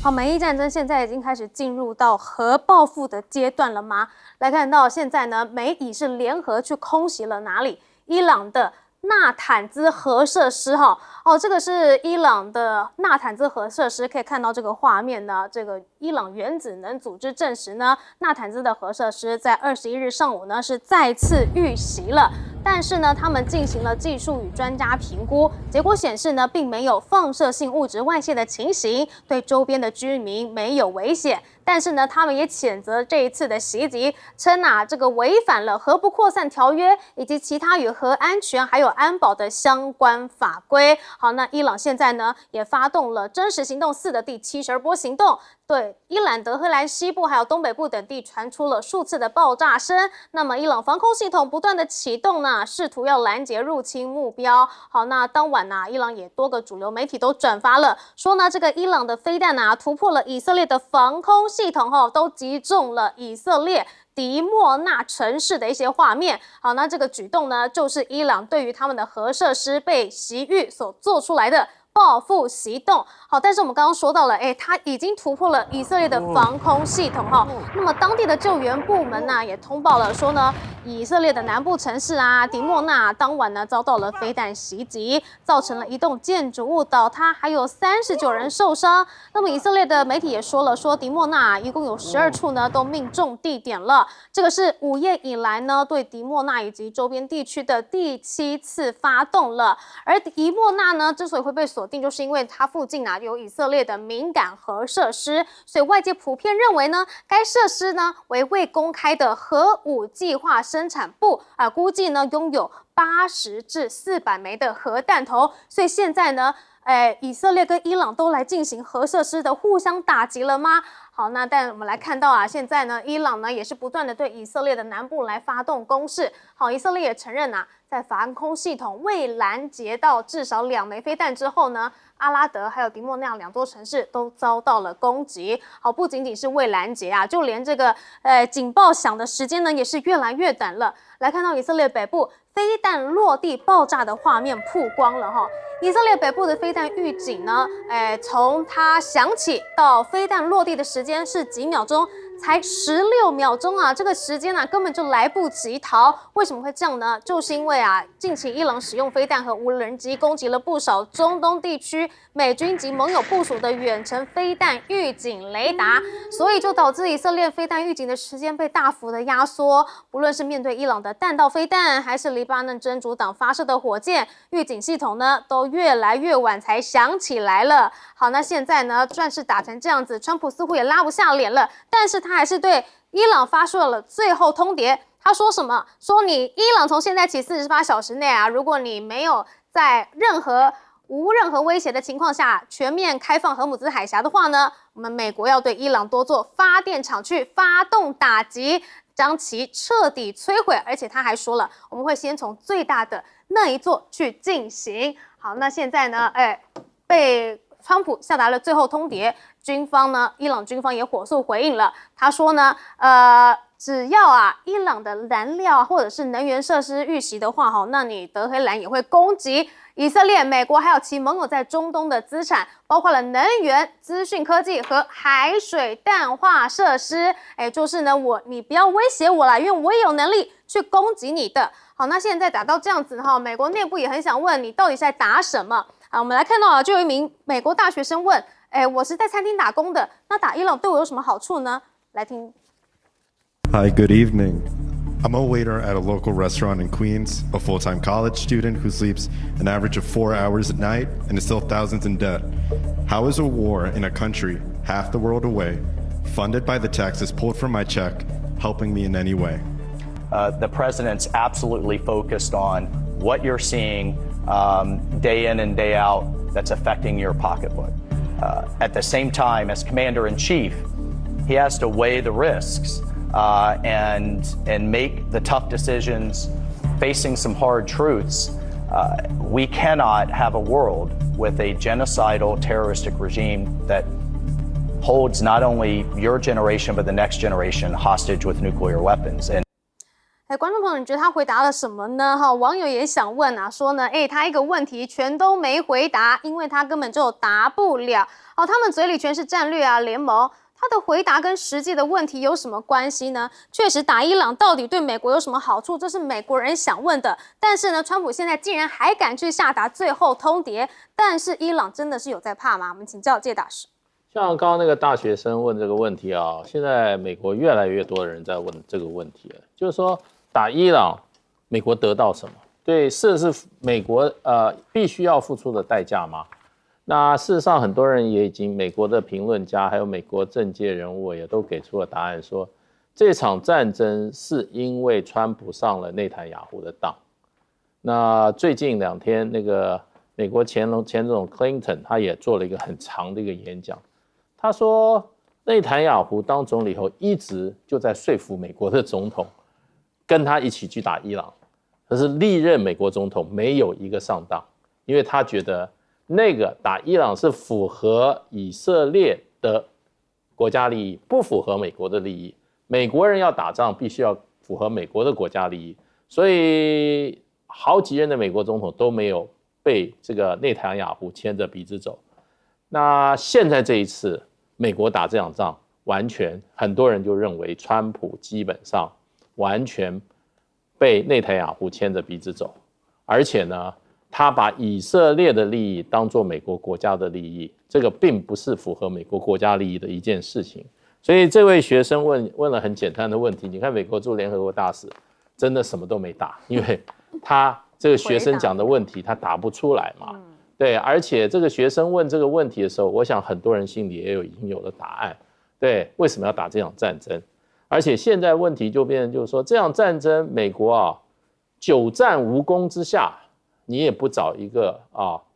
好，美伊战争现在已经开始进入到核报复的阶段了吗？来看到现在呢，美以是联合去空袭了哪里？伊朗的纳坦兹核设施这个是伊朗的纳坦兹核设施，可以看到这个画面呢。这个伊朗原子能组织证实呢，纳坦兹的核设施在21日上午呢是再次遇袭了。但是呢，他们进行了技术与专家评估，结果显示呢，并没有放射性物质外泄的情形，对周边的居民没有危险。但是呢，他们也谴责这一次的袭击，称这个违反了核不扩散条约以及其他与核安全还有安保的相关法规。好，那伊朗现在呢也发动了真实行动4的第72波行动，对伊朗德黑兰西部还有东北部等地传出了数次的爆炸声。那么伊朗防空系统不断的启动呢，试图要拦截入侵目标。好，那当晚伊朗也多个主流媒体都转发了，说呢这个伊朗的飞弹突破了以色列的防空系统都击中了以色列迪莫纳城市的一些画面。好，那这个举动呢，就是伊朗对于他们的核设施被袭遇所做出来的报复行动。好，但是我们刚刚说到了，它已经突破了以色列的防空系统那么当地的救援部门呢，也通报了说呢，以色列的南部城市迪莫纳当晚呢遭到了飞弹袭击，造成了一栋建筑物倒塌，还有39人受伤。那么以色列的媒体也说了，说迪莫纳一共有12处呢都命中地点了。这个是午夜以来呢对迪莫纳以及周边地区的第7次发动了。而迪莫纳呢之所以会被锁定，就是因为它附近有以色列的敏感核设施，所以外界普遍认为呢，该设施呢为未公开的核武计划生产部估计呢拥有80至400枚的核弹头，所以现在呢，以色列跟伊朗都来进行核设施的互相打击了吗？好，那但我们来看到现在呢，伊朗呢也是不断的对以色列的南部来发动攻势。好，以色列也承认在防空系统未拦截到至少2枚飞弹之后呢，阿拉德还有迪莫纳2座城市都遭到了攻击。好，不仅仅是未拦截就连这个警报响的时间呢也是越来越短了。来看到以色列北部飞弹落地爆炸的画面曝光了以色列北部的飞弹预警呢，从它响起到飞弹落地的时间是几秒钟？才16秒钟这个时间根本就来不及逃。为什么会这样呢？就是因为近期伊朗使用飞弹和无人机攻击了不少中东地区美军及盟友部署的远程飞弹预警雷达，所以就导致以色列飞弹预警的时间被大幅的压缩。不论是面对伊朗的弹道飞弹，还是黎巴嫩真主党发射的火箭，预警系统呢都越来越晚才响起来了。好，那现在呢，战事打成这样子，川普似乎也拉不下脸了，但是他还是对伊朗发出了最后通牒。他说什么？说你伊朗从现在起48小时内如果你没有在无任何威胁的情况下全面开放荷姆兹海峡的话呢，我们美国要对伊朗多座发电厂去发动打击，将其彻底摧毁。而且他还说了，我们会先从最大的那一座去进行。好，那现在呢，被川普下达了最后通牒，军方呢，伊朗军方也火速回应了。他说呢，只要伊朗的燃料或者是能源设施遇袭的话，那你德黑兰也会攻击以色列、美国还有其盟友在中东的资产，包括了能源、资讯科技和海水淡化设施。就是呢，你不要威胁我啦，因为我也有能力去攻击你的。好，那现在打到这样子美国内部也很想问你到底是在打什么？我们来看到就有一名美国大学生问，我是在餐厅打工的，那打伊朗对我有什么好处呢？来听。Hi, good evening. I'm a waiter at a local restaurant in Queens, a full-time college student who sleeps an average of 4 hours at night and is still thousands in debt. How is a war in a country half the world away, funded by the taxes pulled from my check, helping me in any way? The president's absolutely focused on what you're seeing day in and day out that's affecting your pocketbook. At the same time, as commander-in-chief, he has to weigh the risks and make the tough decisions, facing some hard truths. We cannot have a world with a genocidal terroristic regime that holds not only your generation but the next generation hostage with nuclear weapons. 观众朋友，你觉得他回答了什么呢？网友也想问啊，说呢，他一个问题全都没回答，因为他根本就答不了。他们嘴里全是战略啊、联盟。他的回答跟实际的问题有什么关系呢？确实，打伊朗到底对美国有什么好处？这是美国人想问的。但是呢，川普现在竟然还敢去下达最后通牒。但是伊朗真的是有在怕吗？我们请教介大使。像刚刚那个大学生问这个问题啊，现在美国越来越多的人在问这个问题了，就是说打伊朗，美国得到什么？对，是美国必须要付出的代价吗？那事实上，很多人也已经，美国的评论家还有美国政界人物也都给出了答案说，这场战争是因为川普上了内塔尼亚胡的当。那最近2天，那个美国前总统 Clinton 他也做了一个很长的一个演讲，他说内塔尼亚胡当总理后一直就在说服美国的总统跟他一起去打伊朗，可是历任美国总统没有一个上当，因为他觉得那个打伊朗是符合以色列的国家利益，不符合美国的利益。美国人要打仗必须要符合美国的国家利益，所以好几任的美国总统都没有被这个内塔尼亚胡牵着鼻子走。那现在这一次美国打这场仗，完全很多人就认为川普基本上完全被内塔尼亚胡牵着鼻子走，而且呢，他把以色列的利益当作美国国家的利益，这个并不是符合美国国家利益的一件事情。所以这位学生问了很简单的问题，你看美国驻联合国大使真的什么都没答，因为他这个学生讲的问题他答不出来嘛。对，而且这个学生问这个问题的时候，我想很多人心里也已经有了答案。对，为什么要打这场战争？而且现在问题就变成就是说，这场战争美国久战无功之下，你也不找一个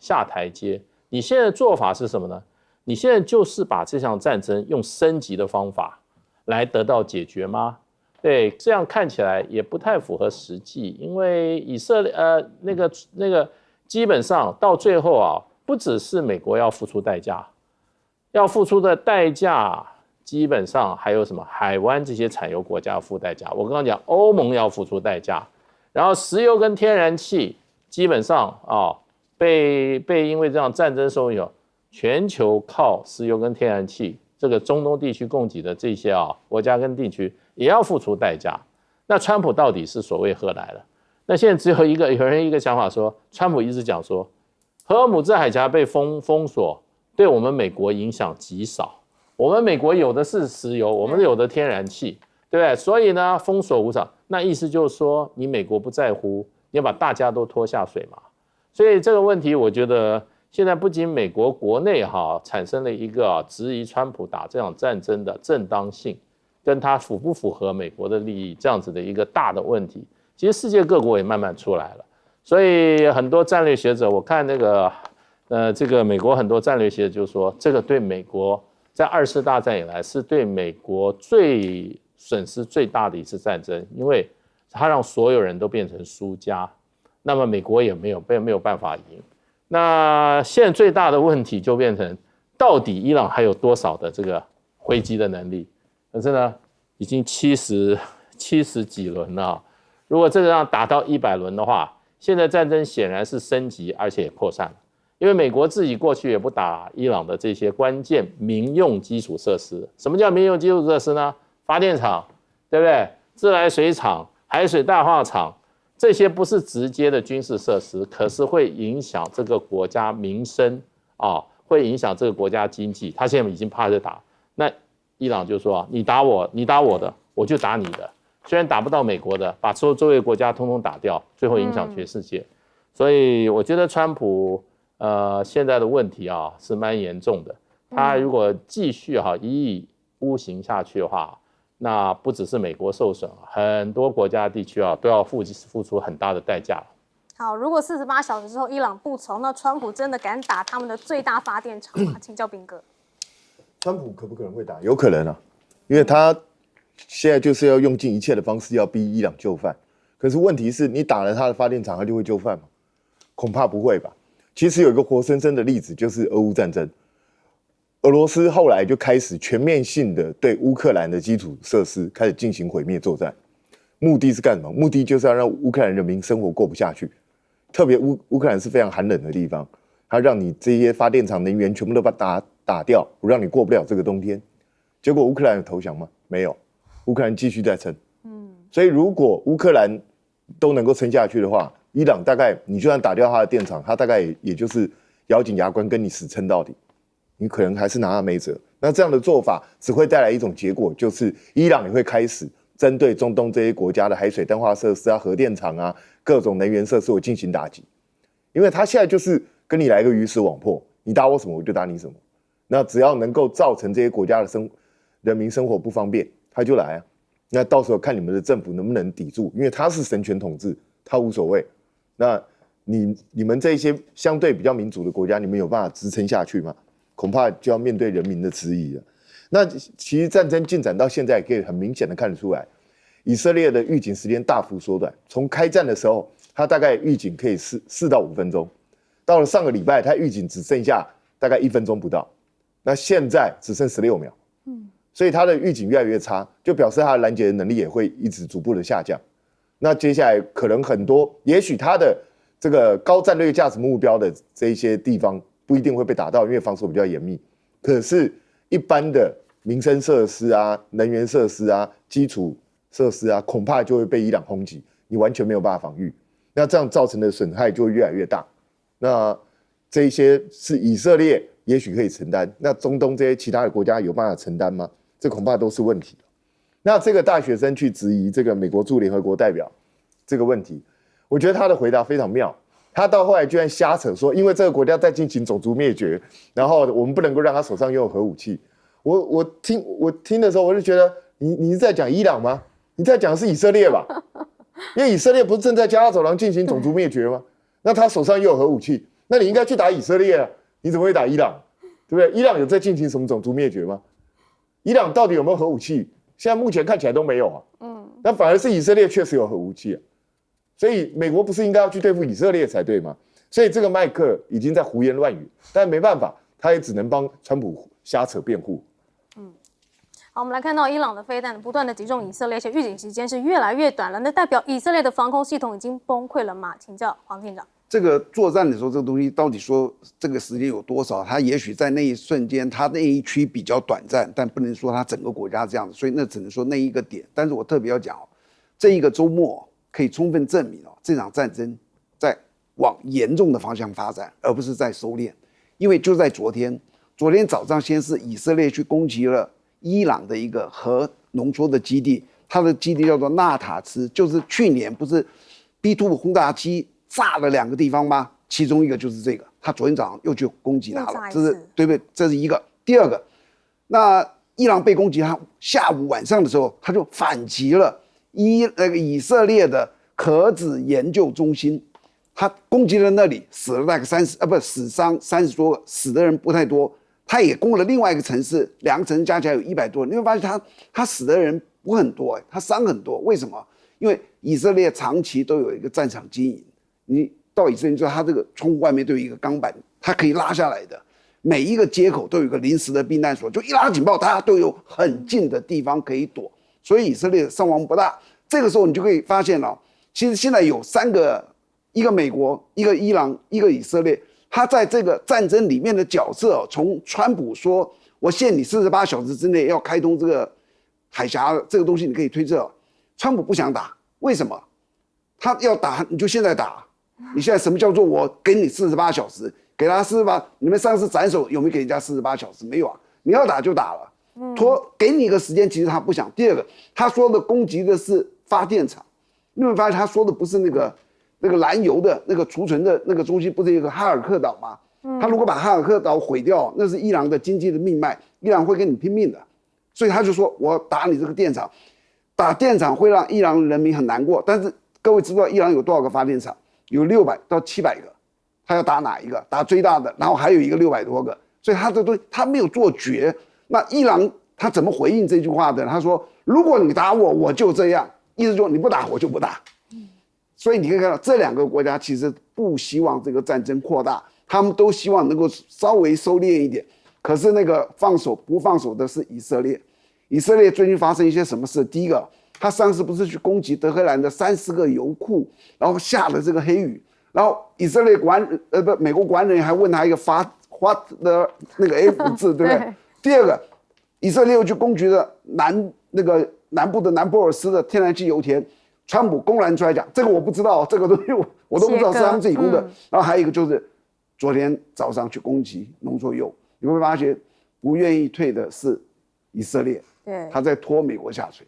下台阶，你现在的做法是什么呢？你现在就是把这场战争用升级的方法来得到解决吗？对，这样看起来也不太符合实际，因为以色列那个基本上到最后不只是美国要付出代价，要付出的代价基本上还有什么海湾这些产油国家要付代价。我刚刚讲欧盟要付出代价，然后石油跟天然气基本上被因为这样战争受影，全球靠石油跟天然气这个中东地区供给的这些国家跟地区也要付出代价。那川普到底是所谓何来了？那现在只有有人一个想法说，川普一直讲说，荷尔姆兹海峡被封锁，对我们美国影响极少。我们美国有的是石油，我们有的天然气，对不对？所以呢，封锁无常。那意思就是说，你美国不在乎，你要把大家都拖下水嘛。所以这个问题，我觉得现在不仅美国国内产生了一个质疑川普打这场战争的正当性，跟他符不符合美国的利益这样子的一个大的问题。其实世界各国也慢慢出来了，所以很多战略学者，我看这个美国很多战略学者就说，这个对美国在2次大战以来是对美国最损失最大的一次战争，因为它让所有人都变成输家，那么美国也没有办法赢。那现在最大的问题就变成，到底伊朗还有多少的这个回击的能力？可是呢，已经70几轮了。如果这个让打到100轮的话，现在战争显然是升级，而且也扩散了。因为美国自己过去也不打伊朗的这些关键民用基础设施。什么叫民用基础设施呢？发电厂，对不对？自来水厂、海水淡化厂，这些不是直接的军事设施，可是会影响这个国家民生会影响这个国家经济。他现在已经怕着打，那伊朗就说你打我的，我就打你的。虽然打不到美国的，把所有周围国家通通打掉，最后影响全世界。所以我觉得川普现在的问题是蛮严重的。他如果继续一意孤行下去的话，那不只是美国受损，很多国家地区都要付出很大的代价。好，如果48小时之后伊朗不从，那川普真的敢打他们的最大发电厂吗？请教彬哥。川普可不可能会打？有可能因为他现在就是要用尽一切的方式要逼伊朗就范。可是问题是你打了他的发电厂，他就会就范吗？恐怕不会吧。其实有一个活生生的例子，就是俄乌战争。俄罗斯后来就开始全面性的对乌克兰的基础设施开始进行毁灭作战。目的是干什么？目的就是要让乌克兰人民生活过不下去。特别乌克兰是非常寒冷的地方，它让你这些发电厂能源全部都把它打掉，不让你过不了这个冬天。结果乌克兰有投降吗？没有，乌克兰继续在撑。所以如果乌克兰都能够撑下去的话，伊朗大概你就算打掉他的电厂，他大概也就是咬紧牙关跟你死撑到底，你可能还是拿他没辙。那这样的做法只会带来一种结果，就是伊朗也会开始针对中东这些国家的海水淡化设施啊、核电厂啊、各种能源设施进行打击，因为他现在就是跟你来个鱼死网破，你打我什么我就打你什么。那只要能够造成这些国家的人民生活不方便，他就来啊。那到时候看你们的政府能不能抵住，因为他是神权统治，他无所谓。那你们这些相对比较民主的国家，你们有办法支撑下去吗？恐怕就要面对人民的质疑了。那其实战争进展到现在，可以很明显的看得出来，以色列的预警时间大幅缩短。从开战的时候，它大概预警可以4到5分钟，到了上个礼拜，它预警只剩下大概1分钟不到，那现在只剩16秒。所以它的预警越来越差，就表示它的拦截的能力也会一直逐步的下降。那接下来可能很多，也许它的这个高战略价值目标的这一些地方不一定会被打到，因为防守比较严密。可是，一般的民生设施啊、能源设施啊、基础设施啊，恐怕就会被伊朗轰击，你完全没有办法防御。那这样造成的损害就会越来越大。那这一些是以色列也许可以承担，那中东这些其他的国家有办法承担吗？这恐怕都是问题。那这个大学生去质疑这个美国驻联合国代表这个问题，我觉得他的回答非常妙。他到后来居然瞎扯说，因为这个国家在进行种族灭绝，然后我们不能够让他手上拥有核武器。我听的时候，我就觉得你是在讲伊朗吗？你在讲的是以色列吧？因为以色列不是正在加沙走廊进行种族灭绝吗？那他手上又有核武器，那你应该去打以色列啊，你怎么会打伊朗？对不对？伊朗有在进行什么种族灭绝吗？伊朗到底有没有核武器？现在目前看起来都没有啊。那反而是以色列确实有核武器啊。所以美国不是应该要去对付以色列才对吗？所以这个麦克已经在胡言乱语，但没办法，他也只能帮川普瞎扯辩护。好，我们来看到伊朗的飞弹不断的击中以色列，而且预警时间是越来越短了。那代表以色列的防空系统已经崩溃了吗？请教黄厅长。这个作战的时候，这个东西到底说这个时间有多少？它也许在那一瞬间，它那一区比较短暂，但不能说它整个国家这样子，所以那只能说那一个点。但是我特别要讲这一个周末可以充分证明这场战争在往严重的方向发展，而不是在收敛。因为就在昨天早上，先是以色列去攻击了伊朗的一个核浓缩的基地，它的基地叫做纳塔兹，就是去年不是 B-2 轰炸机炸了2个地方吗？其中一个就是这个，他昨天早上又去攻击它了，这是对不对？这是一个。第二个，那伊朗被攻击，他下午晚上的时候，他就反击了以色列的核子研究中心，他攻击了那里，死了大概死伤30多个，死的人不太多。他也攻了另外一个城市，2个城市加起来有100多人，你会发现他死的人不很多，他伤很多。为什么？因为以色列长期都有一个战场经营，你到以色列知道，他这个窗户外面都有一个钢板，它可以拉下来的，每一个接口都有一个临时的避难所，就一拉警报，大家都有很近的地方可以躲，所以以色列伤亡不大。这个时候你就可以发现了，其实现在有3个，一个美国，一个伊朗，一个以色列。他在这个战争里面的角色，从川普说我限你48小时之内要开通这个海峡这个东西，你可以推测，川普不想打，为什么？他要打你就现在打，你现在什么叫做我给你48小时？给他48，你们上次斩首有没有给人家48小时？没有啊，你要打就打了，给你一个时间，其实他不想。第二个，他说的攻击的是发电厂，你会发现他说的不是那个燃油的那个储存的那个中心，不是有个哈尔克岛吗？他如果把哈尔克岛毁掉，那是伊朗的经济的命脉，伊朗会跟你拼命的。所以他就说我打你这个电厂，打电厂会让伊朗人民很难过。但是各位知道伊朗有多少个发电厂？有600到700个，他要打哪一个？打最大的，然后还有一个600多个。所以他这东西他没有做绝。那伊朗他怎么回应这句话的？他说：如果你打我，我就这样。意思说你不打我就不打。所以你可以看到这2个国家其实不希望这个战争扩大，他们都希望能够稍微收敛一点。可是那个不放手的是以色列。以色列最近发生一些什么事？第一个，他上次不是去攻击德黑兰的3、4个油库，然后下了这个黑雨，然后以色列美国国安人员还问他一个发的那个 F 字，对不对？第二个，以色列又去攻击了南部的南波尔斯的天然气油田，川普公然出来讲，这个我不知道，这个东西我都不知道是他们自己攻的。然后还有一个就是昨天早上去攻击农作用，你会发现不愿意退的是以色列，对，他在拖美国下水。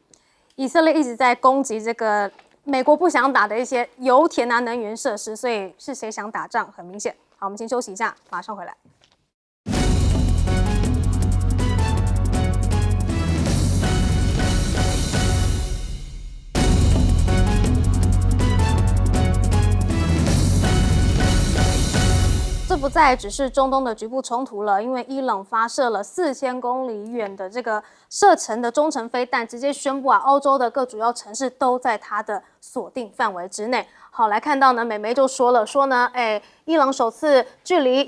以色列一直在攻击这个美国不想打的一些油田啊、能源设施，所以是谁想打仗很明显。好，我们先休息一下，马上回来。这不再只是中东的局部冲突了，因为伊朗发射了4000公里远的这个射程的中程飞弹，直接宣布欧洲的各主要城市都在它的锁定范围之内。好，来看到呢，美媒就说呢，伊朗首次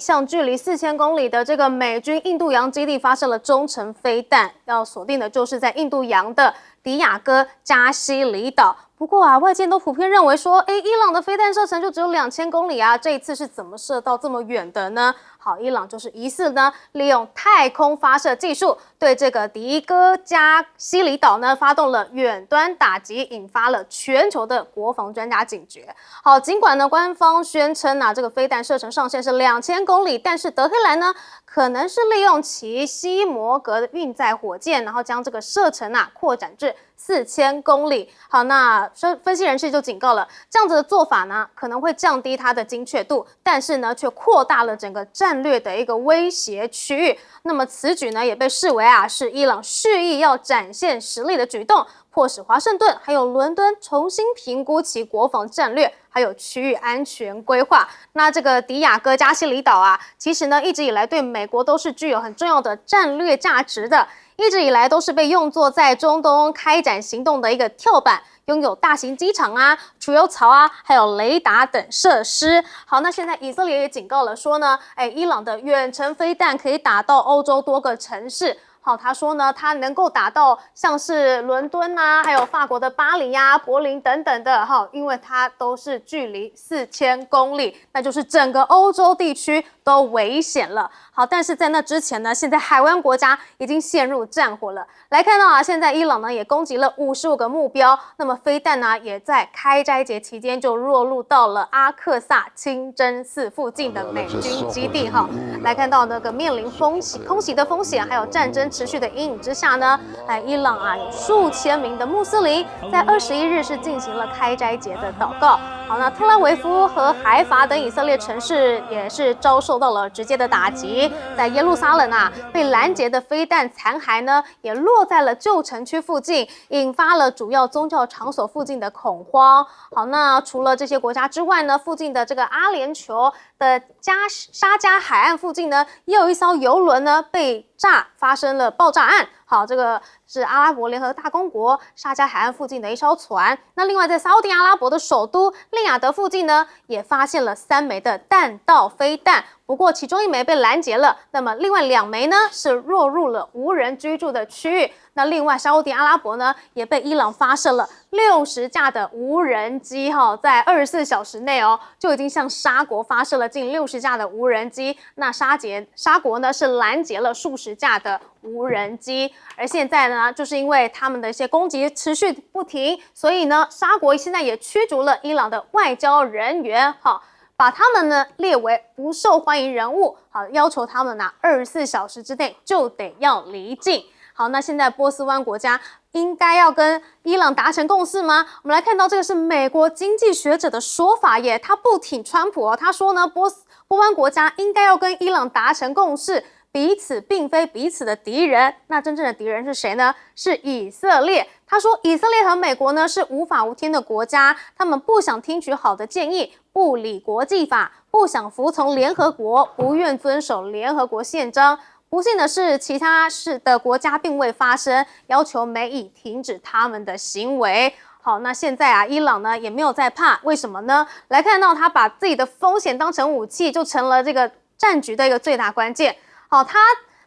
向距离4000公里的这个美军印度洋基地发射了中程飞弹，要锁定的就是在印度洋的迪亚哥加西里岛。不过啊，外界都普遍认为说，伊朗的飞弹射程就只有2000公里啊，这一次是怎么射到这么远的呢？好，伊朗就是疑似呢，利用太空发射技术，对这个迪哥加西里岛呢发动了远端打击，引发了全球的国防专家警觉。好，尽管呢官方宣称啊，这个飞弹射程上限是2000公里，但是德黑兰呢可能是利用其西摩格的运载火箭，然后将这个射程啊扩展至4000公里。好，那分析人士就警告了，这样子的做法呢，可能会降低它的精确度，但是呢，却扩大了整个战略的一个威胁区域。那么此举呢，也被视为啊，是伊朗蓄意要展现实力的举动，迫使华盛顿还有伦敦重新评估其国防战略，还有区域安全规划。那这个迪亚哥加西里岛啊，其实呢，一直以来对美国都是具有很重要的战略价值的。一直以来都是被用作在中东开展行动的一个跳板，拥有大型机场啊、储油槽啊，还有雷达等设施。好，那现在以色列也警告了说呢，伊朗的远程飞弹可以打到欧洲多个城市。好，他说呢，他能够打到像是伦敦啊，还有法国的巴黎啊、柏林等等的哈，因为它都是距离4000公里，那就是整个欧洲地区都危险了。好，但是在那之前呢，现在海湾国家已经陷入战火了。来看到啊，现在伊朗呢也攻击了55个目标，那么飞弹呢也在开斋节期间就落入到了阿克萨清真寺附近的美军基地哈。来看到那个面临空袭的风险，还有战争持续的阴影之下呢，伊朗啊有数千名的穆斯林在21日是进行了开斋节的祷告。好，那特拉维夫和海法等以色列城市也是遭受到了直接的打击。在耶路撒冷啊，被拦截的飞弹残骸呢，也落在了旧城区附近，引发了主要宗教场所附近的恐慌。好，那除了这些国家之外呢，附近的这个阿联酋的沙加海岸附近呢，也有一艘邮轮呢被发生了爆炸案。好，这个是阿拉伯联合大公国沙加海岸附近的一艘船。那另外在沙烏地阿拉伯的首都利雅得附近呢，也发现了3枚的弹道飞弹，不过其中1枚被拦截了，那么另外2枚呢是落入了无人居住的区域。那另外沙烏地阿拉伯呢也被伊朗发射了60架的无人机，在24小时内就已经向沙国发射了近60架的无人机。那沙国呢是拦截了数十架的无人机，而现在呢，就是因为他们的一些攻击持续不停，所以呢，沙国现在也驱逐了伊朗的外交人员，把他们呢列为不受欢迎人物，要求他们24小时之内就得要离境。好，那现在波斯湾国家应该要跟伊朗达成共识吗？我们来看到这个是美国经济学者的说法耶，他不挺川普他说呢，波湾国家应该要跟伊朗达成共识。彼此并非彼此的敌人，那真正的敌人是谁呢？是以色列。他说，以色列和美国呢是无法无天的国家，他们不想听取好的建议，不理国际法，不想服从联合国，不愿遵守联合国宪章。不幸的是，其他的国家并未发声，要求美以停止他们的行为。好，那现在伊朗呢也没有在怕，为什么呢？来看到他把自己的风险当成武器，就成了这个战局的一个最大关键。好，他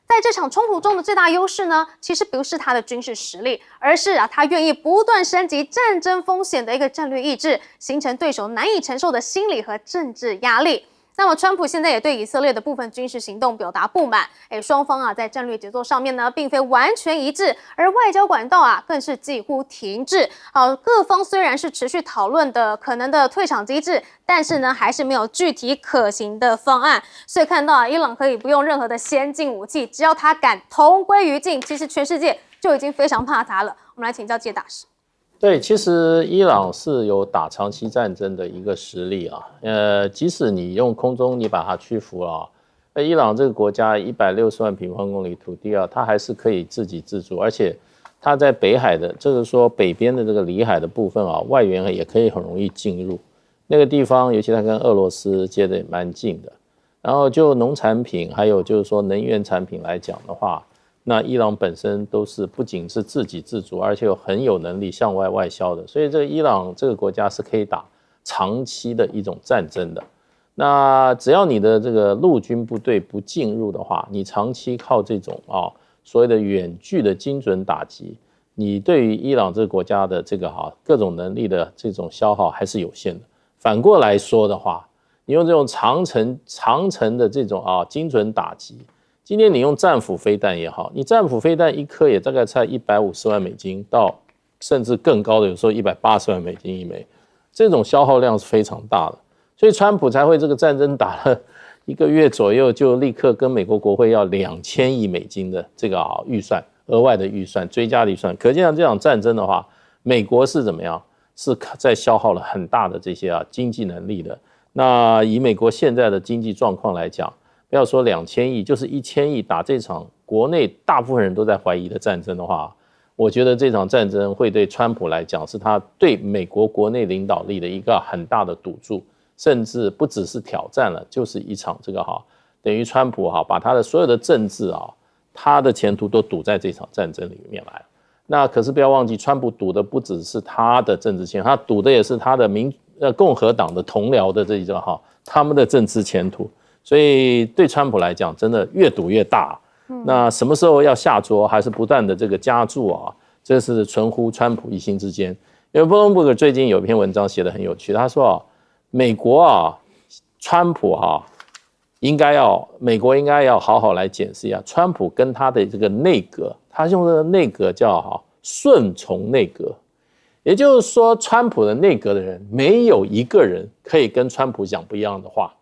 在这场冲突中的最大优势呢，其实不是他的军事实力，而是他愿意不断升级战争风险的一个战略意志，形成对手难以承受的心理和政治压力。那么，川普现在也对以色列的部分军事行动表达不满。双方在战略节奏上面呢，并非完全一致，而外交管道更是几乎停滞。各方虽然是持续讨论的可能的退场机制，但是呢，还是没有具体可行的方案。所以看到伊朗可以不用任何的先进武器，只要他敢同归于尽，其实全世界就已经非常怕他了。我们来请教介大使。对，其实伊朗是有打长期战争的一个实力啊。即使你用空中你把它屈服了伊朗这个国家160万平方公里土地它还是可以自给自足，而且它在北海的这个说北边的这个里海的部分外援也可以很容易进入那个地方，尤其它跟俄罗斯接得也蛮近的。然后就农产品还有就是说能源产品来讲的话，那伊朗本身都是不仅是自给自足，而且很有能力向外销的，所以这个伊朗这个国家是可以打长期的一种战争的。那只要你的这个陆军部队不进入的话，你长期靠这种所谓的远距的精准打击，你对于伊朗这个国家的这个各种能力的这种消耗还是有限的。反过来说的话，你用这种长程的这种精准打击。今天你用战斧飞弹也好，你战斧飞弹一颗也大概才150万美金到甚至更高的，有时候180万美金一枚，这种消耗量是非常大的。所以川普才会这个战争打了1个月左右，就立刻跟美国国会要2000亿美金的这个预算，额外的预算，追加的预算。可见这场战争的话，美国是怎么样？是在消耗了很大的这些经济能力的。那以美国现在的经济状况来讲，不要说2000亿，就是1000亿打这场国内大部分人都在怀疑的战争的话，我觉得这场战争会对川普来讲是他对美国国内领导力的一个很大的赌注，甚至不只是挑战了，就是一场这个等于川普把他的所有的政治他的前途都赌在这场战争里面来了。那可是不要忘记，川普赌的不只是他的政治前途，他赌的也是他的共和党的同僚的这种他们的政治前途。所以对川普来讲，真的越赌越大。那什么时候要下桌，还是不断的这个加注这是纯乎川普一心之间。因为 Bloomberg 最近有一篇文章写得很有趣，他说美国川普美国应该要好好来检视一下川普跟他的这个内阁，他用的内阁叫顺从内阁，也就是说川普的内阁的人没有一个人可以跟川普讲不一样的话。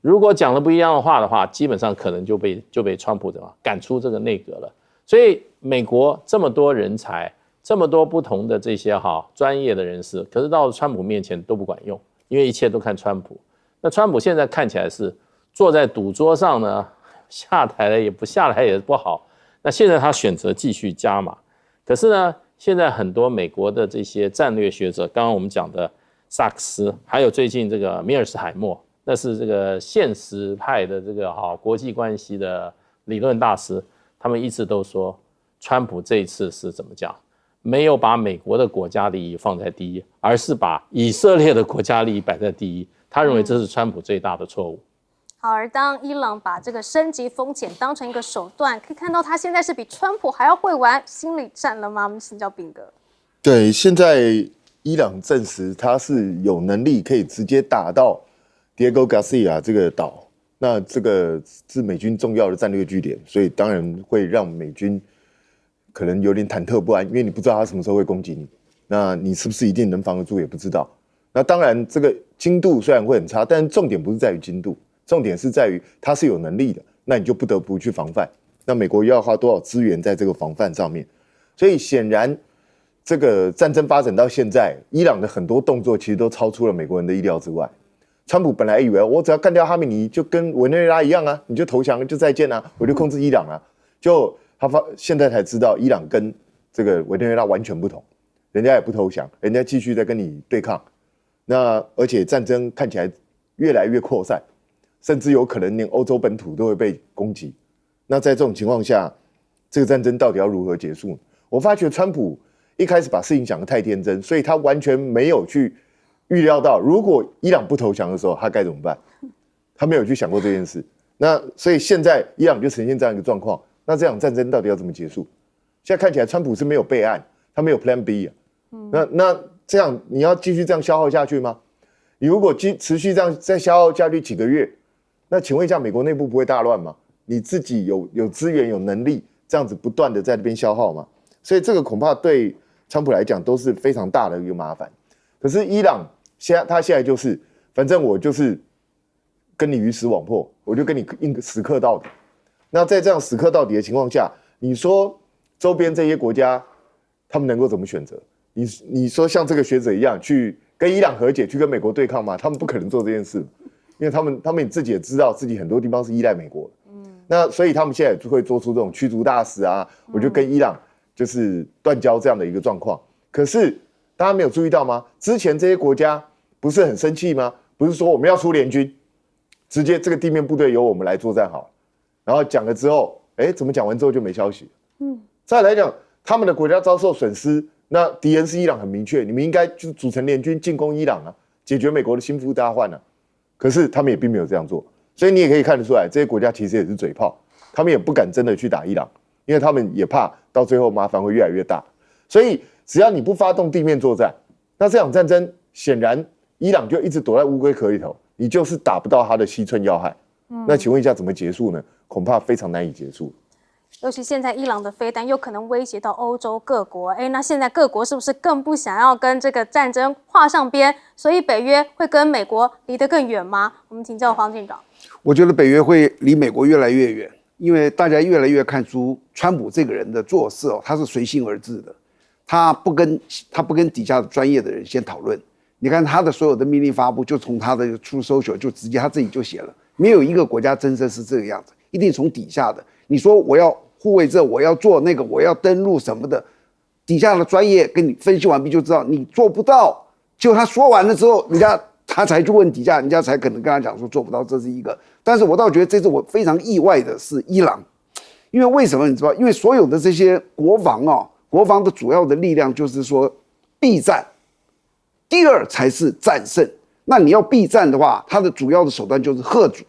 如果讲了不一样的话的话，基本上可能就被川普赶出这个内阁了。所以美国这么多人才，这么多不同的这些专业的人士，可是到了川普面前都不管用，因为一切都看川普。那川普现在看起来是坐在赌桌上呢，下台了也不下来也不好。那现在他选择继续加码，可是呢，现在很多美国的这些战略学者，刚刚我们讲的萨克斯，还有最近这个米尔斯海默。那是这个现实派的这个国际关系的理论大师，他们一直都说，川普这一次是怎么讲？没有把美国的国家利益放在第一，而是把以色列的国家利益摆在第一。他认为这是川普最大的错误。好，而当伊朗把这个升级风险当成一个手段，可以看到他现在是比川普还要会玩心理战了吗？我们请教炳哥。对，现在伊朗证实他是有能力可以直接打到Diego Garcia 这个岛，那这个是美军重要的战略据点，所以当然会让美军可能有点忐忑不安，因为你不知道他什么时候会攻击你，那你是不是一定能防得住也不知道。那当然这个精度虽然会很差，但重点不是在于精度，重点是在于他是有能力的，那你就不得不去防范。那美国要花多少资源在这个防范上面？所以显然这个战争发展到现在，伊朗的很多动作其实都超出了美国人的意料之外。川普本来以为我只要干掉哈梅尼，就跟委内瑞拉一样你就投降就再见我就控制伊朗就他现在才知道，伊朗跟这个委内瑞拉完全不同，人家也不投降，人家继续在跟你对抗。那而且战争看起来越来越扩散，甚至有可能连欧洲本土都会被攻击。那在这种情况下，这个战争到底要如何结束？我发觉川普一开始把事情想得太天真，所以他完全没有去预料到，如果伊朗不投降的时候，他该怎么办？他没有去想过这件事。那所以现在伊朗就呈现这样一个状况，那这场战争到底要怎么结束？现在看起来，川普是没有备案，他没有 Plan B 啊。那这样你要继续这样消耗下去吗？你如果持续这样再消耗下去几个月，那请问一下，美国内部不会大乱吗？你自己有资源有能力这样子不断的在那边消耗吗？所以这个恐怕对川普来讲都是非常大的一个麻烦。可是伊朗他现在就是，反正我就是跟你鱼死网破，我就跟你死磕到底。那在这样死磕到底的情况下，你说周边这些国家他们能够怎么选择？你说像这个学者一样去跟伊朗和解，去跟美国对抗吗？他们不可能做这件事，因为他们自己也知道自己很多地方是依赖美国的。那所以他们现在就会做出这种驱逐大使啊，我就跟伊朗就是断交这样的一个状况。可是大家没有注意到吗？之前这些国家不是很生气吗？不是说我们要出联军，直接这个地面部队由我们来作战好了。然后讲了之后，怎么讲完之后就没消息？再来讲，他们的国家遭受损失，那敌人是伊朗很明确，你们应该就组成联军进攻伊朗啊，解决美国的心腹大患啊。可是他们也并没有这样做。所以你也可以看得出来，这些国家其实也是嘴炮，他们也不敢真的去打伊朗，因为他们也怕到最后麻烦会越来越大。所以只要你不发动地面作战，那这场战争显然伊朗就一直躲在乌龟壳里头，你就是打不到他的西村要害。那请问一下怎么结束呢？恐怕非常难以结束。尤其现在伊朗的飞弹又可能威胁到欧洲各国，那现在各国是不是更不想要跟这个战争画上边？所以北约会跟美国离得更远吗？我们请教黄进长。我觉得北约会离美国越来越远，因为大家越来越看出川普这个人的做事他是随心而至的，他不跟底下的专业的人先讨论。你看他的所有的命令发布，就从他的Truth Social就直接他自己就写了，没有一个国家真正是这个样子，一定从底下的。你说我要护卫这，我要做那个，我要登陆什么的，底下的专业跟你分析完毕就知道你做不到。结果他说完了之后，他才去问底下，人家才可能跟他讲说做不到，这是一个。但是我倒觉得这次我非常意外的是伊朗，因为为什么你知道？因为所有的这些国防的主要的力量就是说避战，第二才是战胜。那你要避战的话，它的主要的手段就是嚇阻。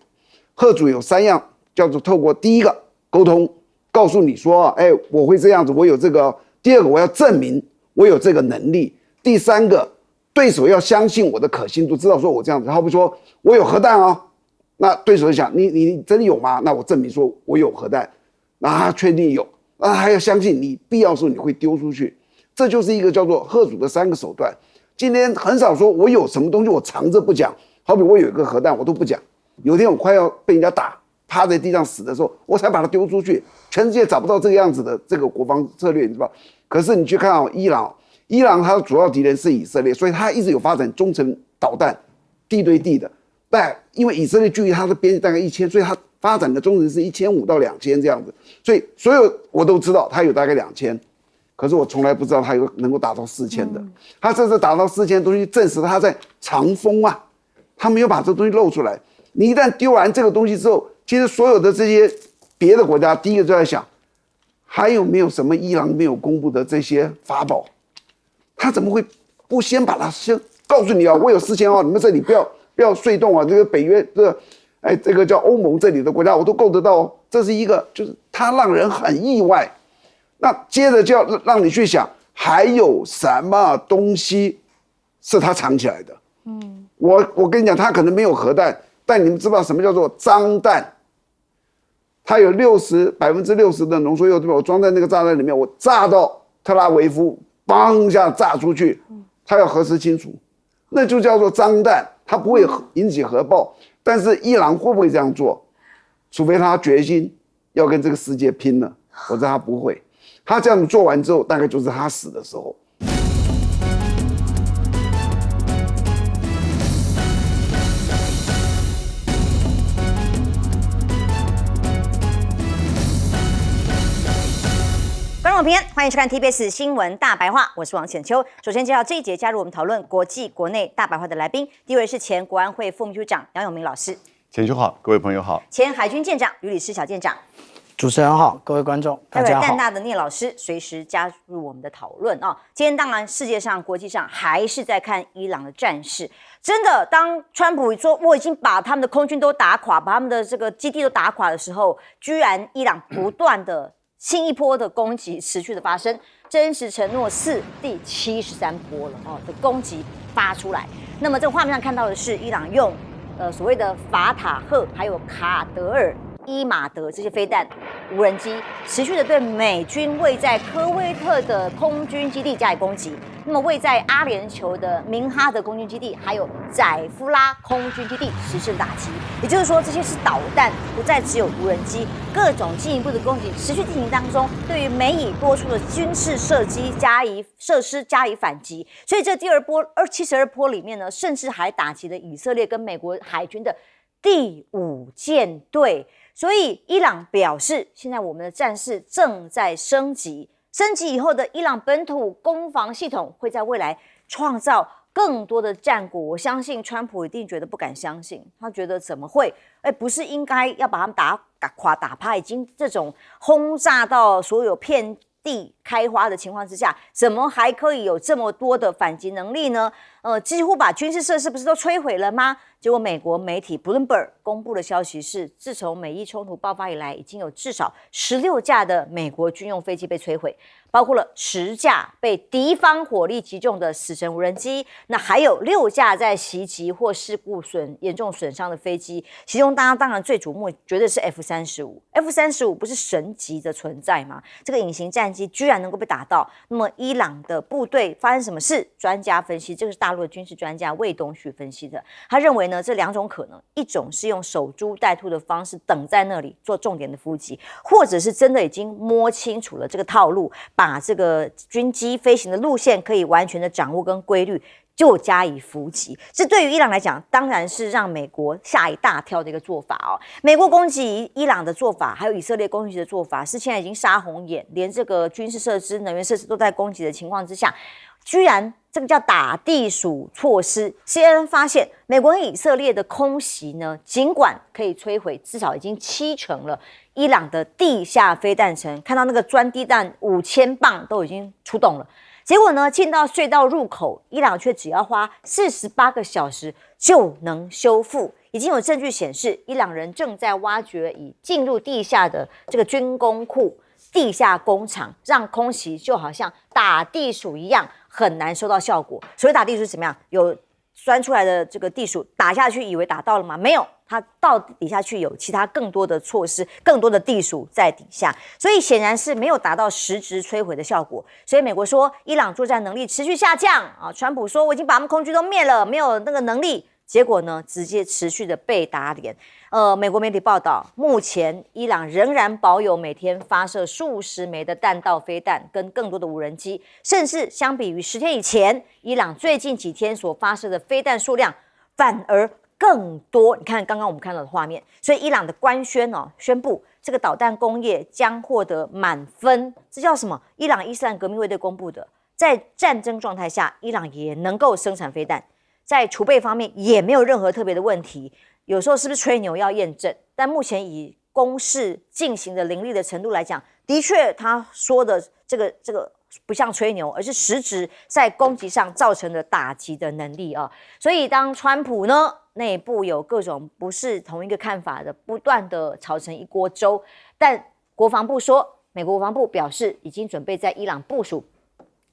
嚇阻有3样，叫做透过第一个沟通，告诉你说，我会这样子，我有这个；第二个我要证明我有这个能力；第三个对手要相信我的可信度，知道说我这样子。好比说我有核弹那对手就想你真的有吗？那我证明说我有核弹，那他确定有，那他还要相信你必要时候你会丢出去。这就是一个叫做嚇阻的3个手段。今天很少说我有什么东西我藏着不讲，好比我有一个核弹我都不讲，有一天我快要被人家打趴在地上死的时候，我才把它丢出去。全世界找不到这个样子的这个国防策略，你知道？可是你去看伊朗它的主要敌人是以色列，所以它一直有发展中程导弹，地对地的。但因为以色列距离它的边界大概1000，所以它发展的中程是1500到2000这样子。所以所有我都知道它有大概2000，可是我从来不知道它有能够达到4000的。它这次达到4000的东西，证实它在藏锋啊，它没有把这东西露出来。你一旦丢完这个东西之后，其实所有的这些别的国家，第一个就在想，还有没有什么伊朗没有公布的这些法宝？他怎么会不先把它先告诉你我有4000你们这里不要睡动这个北约这个叫欧盟这里的国家我都够得到这是一个，就是他让人很意外。那接着就要让你去想，还有什么东西是他藏起来的？我跟你讲，他可能没有核弹，但你们知道什么叫做脏弹？它有60%的浓缩铀，对吧？我装在那个炸弹里面，我炸到特拉维夫，邦一下炸出去，它要核实清楚，那就叫做脏弹，它不会引起核爆。但是伊朗会不会这样做？除非他决心要跟这个世界拼了，否则他不会。他这样做完之后，大概就是他死的时候。观众平安，欢迎收看 TBS 新闻大白话，我是王浅秋。首先介绍这一节加入我们讨论国际国内大白话的来宾，第一位是前国安会副秘书长杨永明老师。浅秋好，各位朋友好。前海军舰长吕礼诗小舰长。主持人好，各位观众大家好。淡大的聂老师随时加入我们的讨论啊。今天当然世界上、国际上还是在看伊朗的战事。真的，当川普说我已经把他们的空军都打垮，把他们的这个基地都打垮的时候，居然伊朗不断的新一波的攻击持续的发生，真实承诺是第73波了的攻击发出来。那么这个画面上看到的是伊朗用所谓的法塔赫还有卡德尔、伊马德这些飞弹无人机持续的对美军位在科威特的空军基地加以攻击，那么位在阿联酋的明哈德空军基地还有宰夫拉空军基地实施打击，也就是说这些是导弹，不再只有无人机，各种进一步的攻击持续进行当中，对于美以多处的军事设施加以反击，所以这第二波72波里面呢，甚至还打击了以色列跟美国海军的第5舰队。所以伊朗表示，现在我们的战事正在升级，升级以后的伊朗本土攻防系统会在未来创造更多的战果。我相信川普一定觉得不敢相信，他觉得怎么会？不是应该要把他们打垮打趴，已经这种轰炸到所有遍地开花的情况之下，怎么还可以有这么多的反击能力呢？几乎把军事设施不是都摧毁了吗？结果美国媒体 Bloomberg 公布的消息是，自从美伊冲突爆发以来，已经有至少16架的美国军用飞机被摧毁，包括了10架被敌方火力击中的死神无人机，那还有6架在袭击或事故严重损伤的飞机，其中当然最瞩目绝对是 F-35 不是神级的存在吗？这个隐形战机居然能够被打到，那么伊朗的部队发生什么事？专家分析，这个是大陆的军事专家魏东旭分析的，他认为这2种可能，一种是用守株待兔的方式等在那里做重点的伏击，或者是真的已经摸清楚了这个套路，把这个军机飞行的路线可以完全的掌握跟规律，就加以伏击。这对于伊朗来讲，当然是让美国吓一大跳的一个做法哦。美国攻击伊朗的做法，还有以色列攻击的做法，是现在已经杀红眼，连这个军事设施、能源设施都在攻击的情况之下，居然这个叫打地鼠措施。CNN 发现，美国跟以色列的空袭呢，尽管可以摧毁至少已经70%了伊朗的地下飞弹城，看到那个钻地弹5000磅都已经出动了。结果呢，进到隧道入口，伊朗却只要花48个小时就能修复。已经有证据显示，伊朗人正在挖掘以进入地下的这个军工库、地下工厂，让空袭就好像打地鼠一样，很难收到效果。所谓打地鼠是怎么样？有钻出来的这个地鼠打下去，以为打到了吗？没有，它到底下去有其他更多的措施，更多的地鼠在底下，所以显然是没有达到实质摧毁的效果。所以美国说伊朗作战能力持续下降啊，川普说我已经把他们空军都灭了，没有那个能力。结果呢，直接持续的被打脸。美国媒体报道，目前伊朗仍然保有每天发射数十枚的弹道飞弹跟更多的无人机，甚至相比于10天以前，伊朗最近几天所发射的飞弹数量反而更多。你看刚刚我们看到的画面，所以伊朗的官宣宣布这个导弹工业将获得满分。这叫什么？伊朗伊斯兰革命卫队公布的，在战争状态下，伊朗也能够生产飞弹。在储备方面也没有任何特别的问题，有时候是不是吹牛要验证？但目前以攻势进行的凌厉的程度来讲，的确他说的这个不像吹牛，而是实质在攻击上造成的打击的能力啊。所以当川普呢内部有各种不是同一个看法的，不断的炒成一锅粥，但国防部说，美国国防部表示已经准备在伊朗部署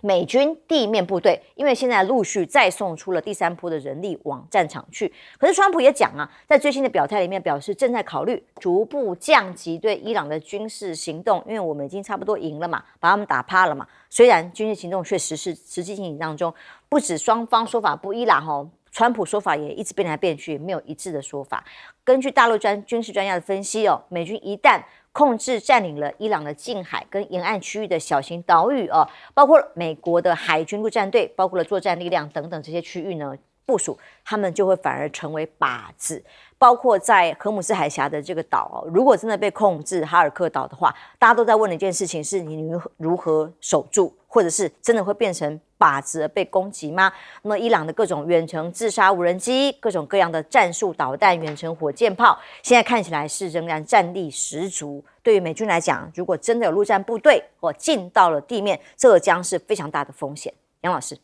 美军地面部队，因为现在陆续再送出了第3波的人力往战场去。可是川普也讲啊，在最新的表态里面表示，正在考虑逐步降级对伊朗的军事行动，因为我们已经差不多赢了嘛，把他们打趴了嘛。虽然军事行动确实是实际进行当中，不止双方说法不一啦川普说法也一直变来变去，没有一致的说法。根据大陆军事专家的分析美军一旦控制占领了伊朗的近海跟沿岸区域的小型岛屿包括美国的海军陆战队，包括了作战力量等等这些区域呢部署，他们就会反而成为靶子。包括在荷姆斯海峡的这个岛如果真的被控制哈尔克岛的话，大家都在问的一件事情是你如何守住，或者是真的会变成靶子而被攻击吗？那么伊朗的各种远程自杀无人机、各种各样的战术导弹、远程火箭炮，现在看起来是仍然战力十足。对于美军来讲，如果真的有陆战部队进到了地面，这将是非常大的风险。杨老师，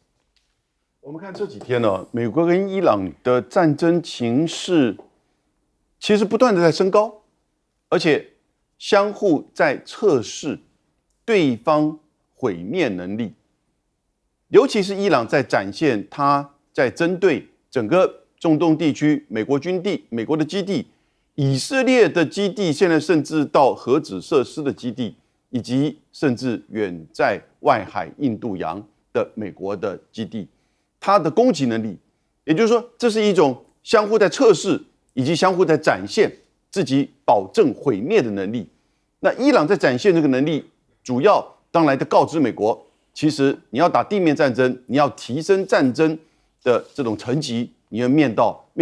我们看这几天呢，美国跟伊朗的战争情势其实不断的在升高，而且相互在测试对方毁灭能力，尤其是伊朗在展现他在针对整个中东地区美国的基地。以色列的基地现在甚至到核子设施的基地，以及甚至远在外海印度洋的美国的基地，它的攻击能力，也就是说，这是一种相互在测试以及相互在展现自己保证毁灭的能力。那伊朗在展现这个能力，主要当然的告知美国，其实你要打地面战争，你要提升战争的这种层级，你要面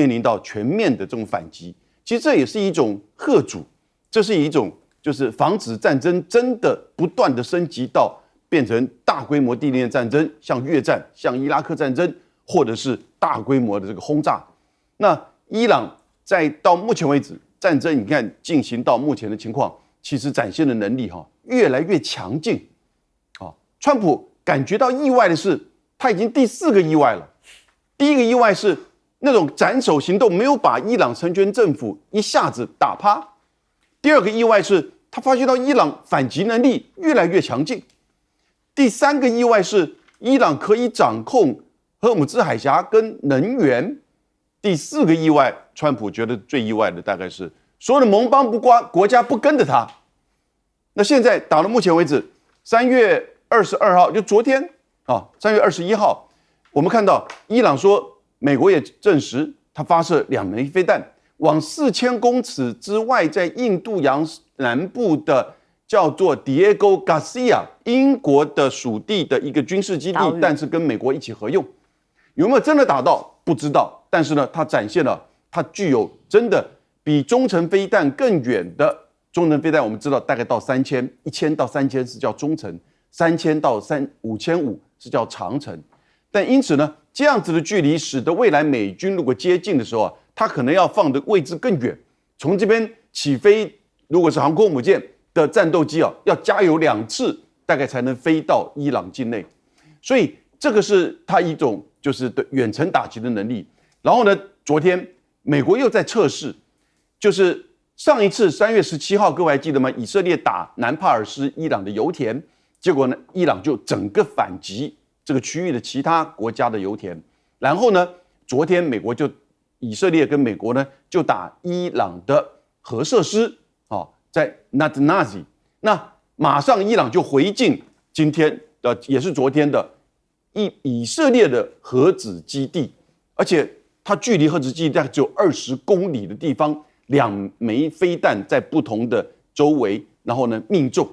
临到全面的这种反击。其实这也是一种吓阻，这是一种就是防止战争真的不断的升级到变成大规模地面战争，像越战、像伊拉克战争，或者是大规模的这个轰炸。那伊朗到目前为止，战争你看进行到目前的情况，其实展现的能力越来越强劲。川普感觉到意外的是，他已经第4个意外了。第一个意外是那种斩首行动没有把伊朗成全政府一下子打趴。第2个意外是他发觉到伊朗反击能力越来越强劲。第3个意外是伊朗可以掌控荷尔姆兹海峡跟能源。第4个意外，川普觉得最意外的大概是所有的盟邦国家不跟着他。那现在到目前为止，3月22号就昨天3月21号，我们看到伊朗说。美国也证实，他发射2枚飞弹往4000公尺之外，在印度洋南部的叫做 Diego Garcia 英国的属地的一个军事基地，但是跟美国一起合用。有没有真的打到？不知道。但是呢，它展现了它具有真的比中程飞弹更远的中程飞弹。我们知道大概到1000到3000是叫中程，3000到5500是叫长程。但因此呢，这样子的距离使得未来美军如果接近的时候它可能要放的位置更远。从这边起飞，如果是航空母舰的战斗机要加油2次，大概才能飞到伊朗境内。所以这个是它一种就是对远程打击的能力。然后呢，昨天美国又在测试，就是上一次3月17号，各位还记得吗？以色列打南帕尔斯伊朗的油田，结果呢，伊朗就整个反击这个区域的其他国家的油田。然后呢，昨天以色列跟美国呢就打伊朗的核设施在 Natanz。 那马上伊朗就回敬今天也是昨天的以色列的核子基地，而且它距离核子基地大概只有20公里的地方，2枚飞弹在不同的周围，然后呢命中。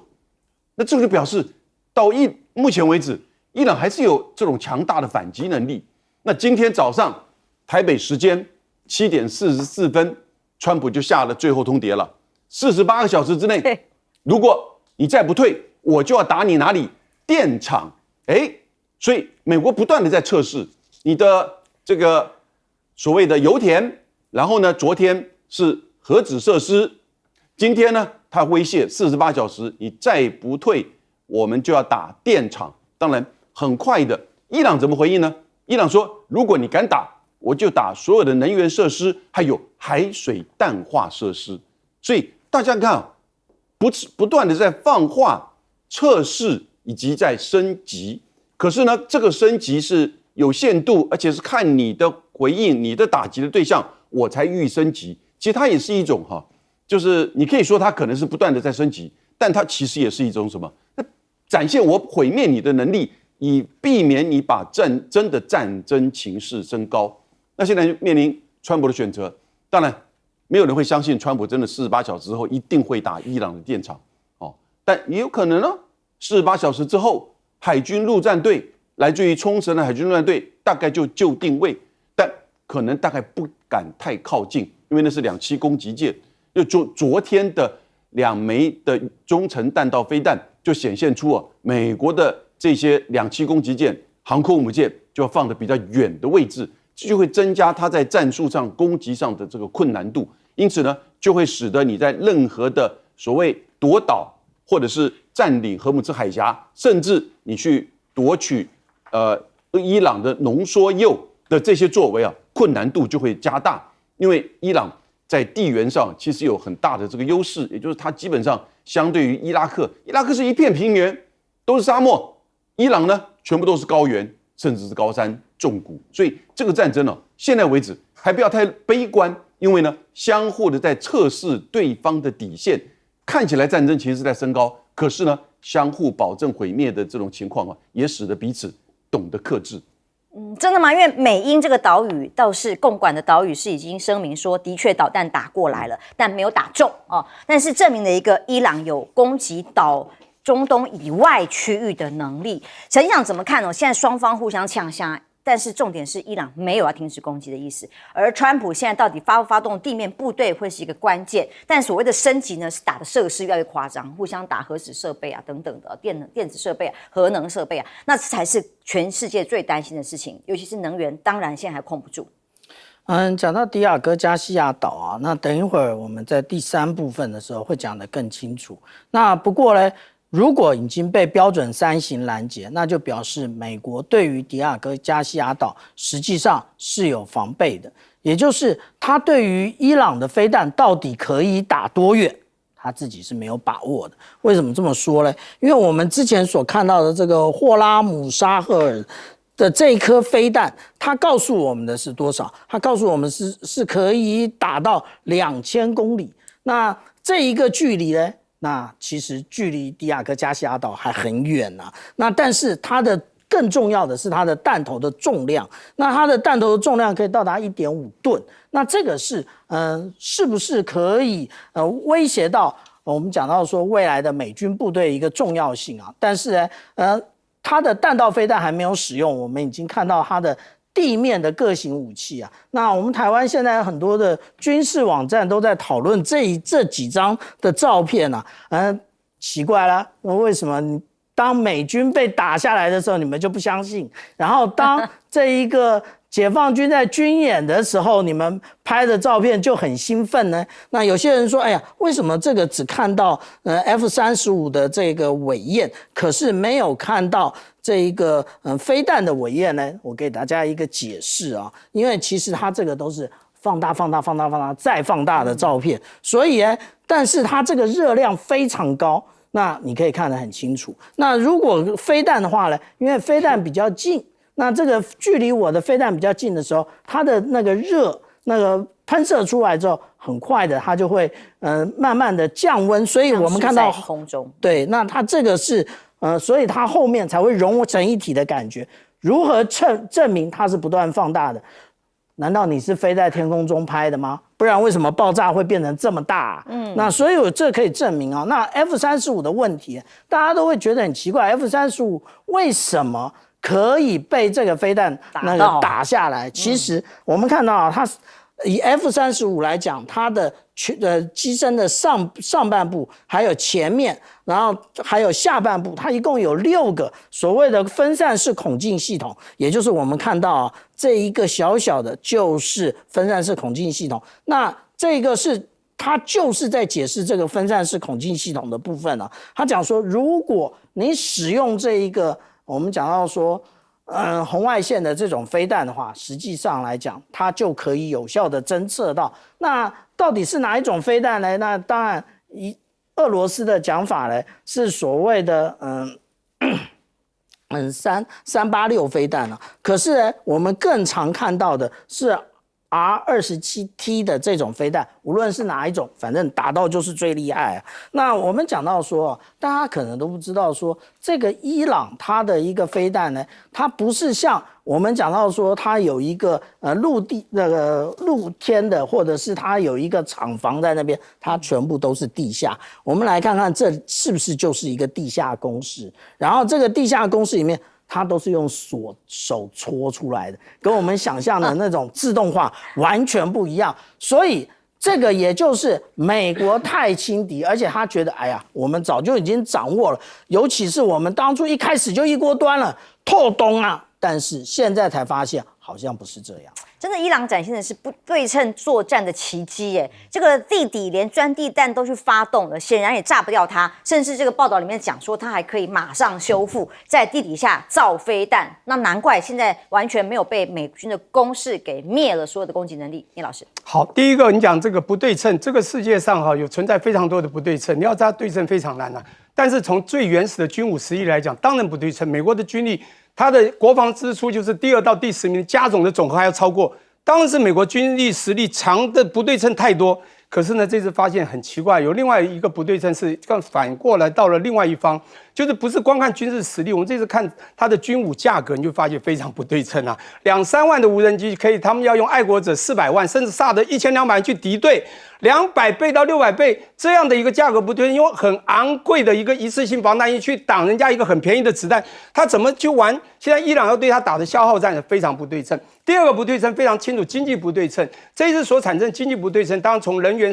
那这个就表示到目前为止，伊朗还是有这种强大的反击能力。那今天早上台北时间7点44分，川普就下了最后通牒了，48个小时之内，如果你再不退，我就要打你哪里？电厂。所以美国不断的在测试你的这个所谓的油田，然后呢，昨天是核子设施，今天呢，他威胁48小时，你再不退，我们就要打电厂。当然，很快的，伊朗怎么回应呢？伊朗说，如果你敢打，我就打所有的能源设施，还有海水淡化设施。所以大家看不断的在放话、测试以及在升级。可是呢，这个升级是有限度，而且是看你的回应、你的打击的对象，我才予以升级。其实它也是一种就是你可以说它可能是不断的在升级，但它其实也是一种什么？展现我毁灭你的能力，以避免你把真的战争情势升高。那现在就面临川普的选择，当然没有人会相信川普真的48小时之后一定会打伊朗的电厂，但也有可能呢，48小时之后。海军陆战队来自于冲绳的海军陆战队大概就定位，但可能大概不敢太靠近，因为那是2栖攻击舰。就昨天的2枚的中程弹道飞弹就显现出美国的这些2栖攻击舰航空母舰就要放得比较远的位置，这就会增加它在战术上攻击上的这个困难度。因此呢，就会使得你在任何的所谓夺岛或者是占领荷姆兹海峡，甚至你去夺取伊朗的浓缩铀的这些作为啊，困难度就会加大。因为伊朗在地缘上其实有很大的这个优势，也就是它基本上相对于伊拉克是一片平原，都是沙漠，伊朗呢全部都是高原，甚至是高山重谷。所以这个战争呢，现在为止还不要太悲观，因为呢，相互的在测试对方的底线，看起来战争其实是在升高，可是呢，相互保证毁灭的这种情况啊，也使得彼此懂得克制。真的吗？因为美英这个岛屿倒是共管的岛屿是已经声明说，的确导弹打过来了，但没有打中哦。但是证明了一个伊朗有攻击中东以外区域的能力。陈长怎么看呢？现在双方互相呛下，但是重点是伊朗没有要停止攻击的意思，而川普现在到底发不发动地面部队会是一个关键。但所谓的升级呢，是打的设施越来越夸张，互相打核子设备啊等等的电子设备啊、核能设备啊，那这才是全世界最担心的事情，尤其是能源，当然现在还控不住。讲到迪亚哥加西亚岛啊，那等一会儿我们在第3部分的时候会讲得更清楚。那不过呢，如果已经被标准3型拦截，那就表示美国对于迪亚哥加西亚岛实际上是有防备的，也就是他对于伊朗的飞弹到底可以打多远，他自己是没有把握的。为什么这么说呢？因为我们之前所看到的这个霍拉姆沙赫尔的这一颗飞弹，它告诉我们的是多少？它告诉我们是可以打到2000公里。那这一个距离呢？那其实距离迪亚哥加西亚岛还很远啊。那但是它的更重要的是它的弹头的重量。那它的弹头的重量可以到达1.5吨。那这个是是不是可以威胁到我们讲到说未来的美军部队一个重要性啊？但是呢它的弹道飞弹还没有使用，我们已经看到它的地面的各型武器啊。那我们台湾现在很多的军事网站都在讨论这几张的照片啊。奇怪了，为什么当美军被打下来的时候你们就不相信，然后当这一个解放军在军演的时候你们拍的照片就很兴奋呢？那有些人说，哎呀，为什么这个只看到F-35的这个尾焰，可是没有看到这一个飞弹的尾焰呢？我给大家一个解释啊，因为其实它这个都是放大再放大的照片，所以但是它这个热量非常高，那你可以看得很清楚。那如果飞弹的话呢，因为飞弹比较近，那这个距离我的飞弹比较近的时候，它的那个热那个喷射出来之后，很快的它就会慢慢的降温，所以我们看到空中，对，那它这个是所以它后面才会融成一体的感觉。如何证明它是不断放大的？难道你是飞在天空中拍的吗？不然为什么爆炸会变成这么大？那所以我这可以证明啊。那 F-35的问题，大家都会觉得很奇怪 ，F-35为什么可以被这个飞弹那个打下来？其实我们看到啊，它以 F-35来讲，它的机身的上半部，还有前面，然后还有下半部，它一共有6个所谓的分散式孔径系统，也就是我们看到啊，这一个小小的就是分散式孔径系统。那这个是它就是在解释这个分散式孔径系统的部分啊。他讲说，如果你使用这一个，我们讲到说，红外线的这种飞弹的话，实际上来讲，它就可以有效的侦测到。那到底是哪一种飞弹呢？那当然，以俄罗斯的讲法呢，是所谓的386飞弹啊。可是呢，我们更常看到的是R-27T 的这种飞弹，无论是哪一种，反正打到就是最厉害啊。那我们讲到说，大家可能都不知道说，这个伊朗它的一个飞弹呢，它不是像我们讲到说，它有一个陆天的，或者是它有一个厂房在那边，它全部都是地下。我们来看看这是不是就是一个地下工事，然后这个地下工事里面，它都是用手戳出来的，跟我们想象的那种自动化完全不一样。所以这个也就是美国太轻敌，而且他觉得，哎呀，我们早就已经掌握了，尤其是我们当初一开始就一锅端了，透东啊，但是现在才发现好像不是这样。真的，伊朗展现的是不对称作战的奇迹耶！这个地底连钻地弹都去发动了，显然也炸不掉它。甚至这个报道里面讲说，它还可以马上修复，在地底下造飞弹。那难怪现在完全没有被美军的攻势给灭了所有的攻击能力。聂老师，好，第一个你讲这个不对称，这个世界上有存在非常多的不对称，你要它对称非常难啊。但是从最原始的军武实力来讲，当然不对称。美国的军力，它的国防支出就是第2到第10名加总的总和还要超过，当然是美国军力实力强的不对称太多。可是呢，这次发现很奇怪，有另外一个不对称是更反过来到了另外一方，就是不是光看军事实力，我们这次看它的军武价格，你就发现非常不对称啊。2-3万的无人机可以，他们要用爱国者400万，甚至萨德1200万去敌对，200倍到600倍这样的一个价格不对称，用很昂贵的一个一次性防弹衣去挡人家一个很便宜的子弹，他怎么去玩？现在伊朗要对他打的消耗战非常不对称。第二个不对称非常清楚，经济不对称。这一次所产生经济不对称，当然从能源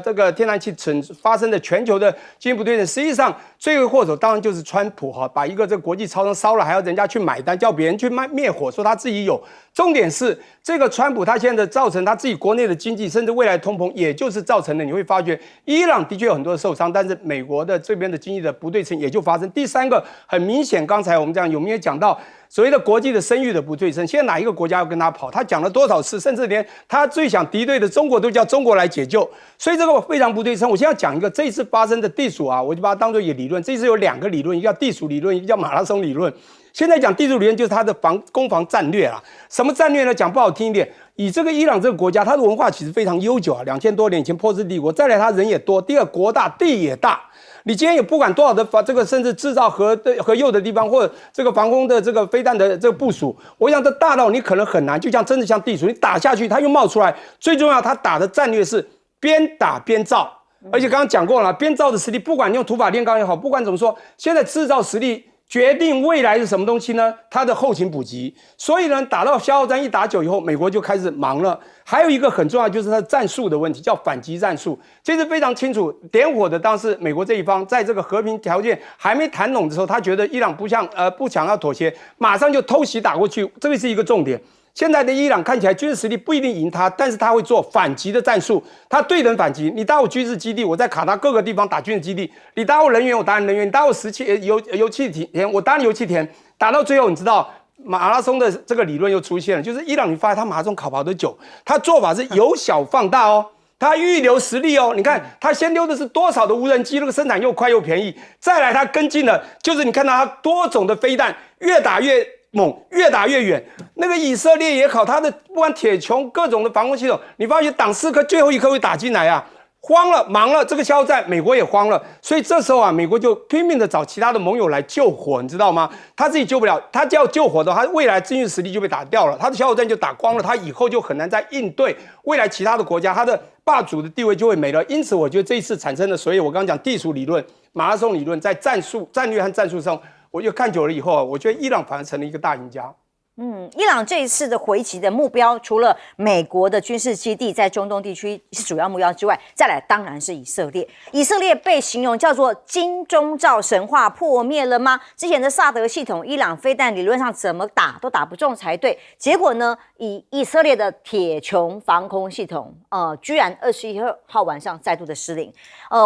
这个天然气发生的全球的经济不对称，实际上罪魁祸首当然就是川普把一个这个国际超商烧了，还要人家去买单，叫别人去灭火，说他自己有。重点是这个川普他现在造成他自己国内的经济，甚至未来通膨，也就是造成了你会发觉伊朗的确有很多的受伤，但是美国的这边的经济的不对称也就发生。第三个很明显，刚才我们有没有讲到所谓的国际的声誉的不对称？现在哪一个国家要跟他跑？他讲了多少次，甚至连他最想敌对的中国都叫中国来解救，所以这个非常不对称。我现在讲一个这一次发生的地鼠啊，我就把它当作一个理论。这次有2个理论，一个叫地鼠理论，一个叫马拉松理论。现在讲地鼠理论就是它的攻防战略啦。什么战略呢？讲不好听一点，以这个伊朗这个国家，它的文化其实非常悠久啊，2000多年前波斯帝国，再来它人也多，第二国大地也大。你今天有不管多少的这个甚至制造核铀的地方，或者这个防空的这个飞弹的这个部署，我想这大到你可能很难，就像真的像地鼠，你打下去它又冒出来。最重要，它打的战略是边打边造，而且刚刚讲过了，边造的实力，不管你用土法炼钢也好，不管怎么说，现在制造实力决定未来是什么东西呢？它的后勤补给。所以呢，打到消耗战一打久以后，美国就开始忙了。还有一个很重要，就是它的战术的问题，叫反击战术。这是非常清楚，点火的当时美国这一方，在这个和平条件还没谈拢的时候，他觉得伊朗不想要妥协，马上就偷袭打过去，这个是一个重点。现在的伊朗看起来军事实力不一定赢他，但是他会做反击的战术，他对等反击。你打我军事基地，我在卡达各个地方打军事基地；你打我人员，我打你人员；你打我油气田，我打你油气田。打到最后，你知道马拉松的这个理论又出现了，就是伊朗你发现他马拉松跑得久，他做法是由小放大哦。他预留实力哦，你看他先溜的是多少的无人机，那个生产又快又便宜，再来他跟进了，就是你看到他多种的飞弹，越打越猛，越打越远。那个以色列也好，他的不管铁穹各种的防空系统，你发现挡4颗，最后1颗会打进来啊，慌了，忙了，这个消耗战，美国也慌了，所以这时候啊，美国就拼命的找其他的盟友来救火，你知道吗？他自己救不了，他要救火的话，他未来军事实力就被打掉了，他的消耗战就打光了，他以后就很难再应对未来其他的国家，他的霸主的地位就会没了。因此，我觉得这一次产生的，所以我刚刚讲地鼠理论、马拉松理论，在战略和战术上，我就看久了以后啊，我觉得伊朗反而成了一个大赢家。伊朗这一次的回击的目标，除了美国的军事基地在中东地区是主要目标之外，再来当然是以色列。以色列被形容叫做金钟罩神话破灭了吗？之前的萨德系统，伊朗飞弹理论上怎么打都打不中才对，结果呢，以色列的铁穹防空系统，居然21号晚上再度的失灵。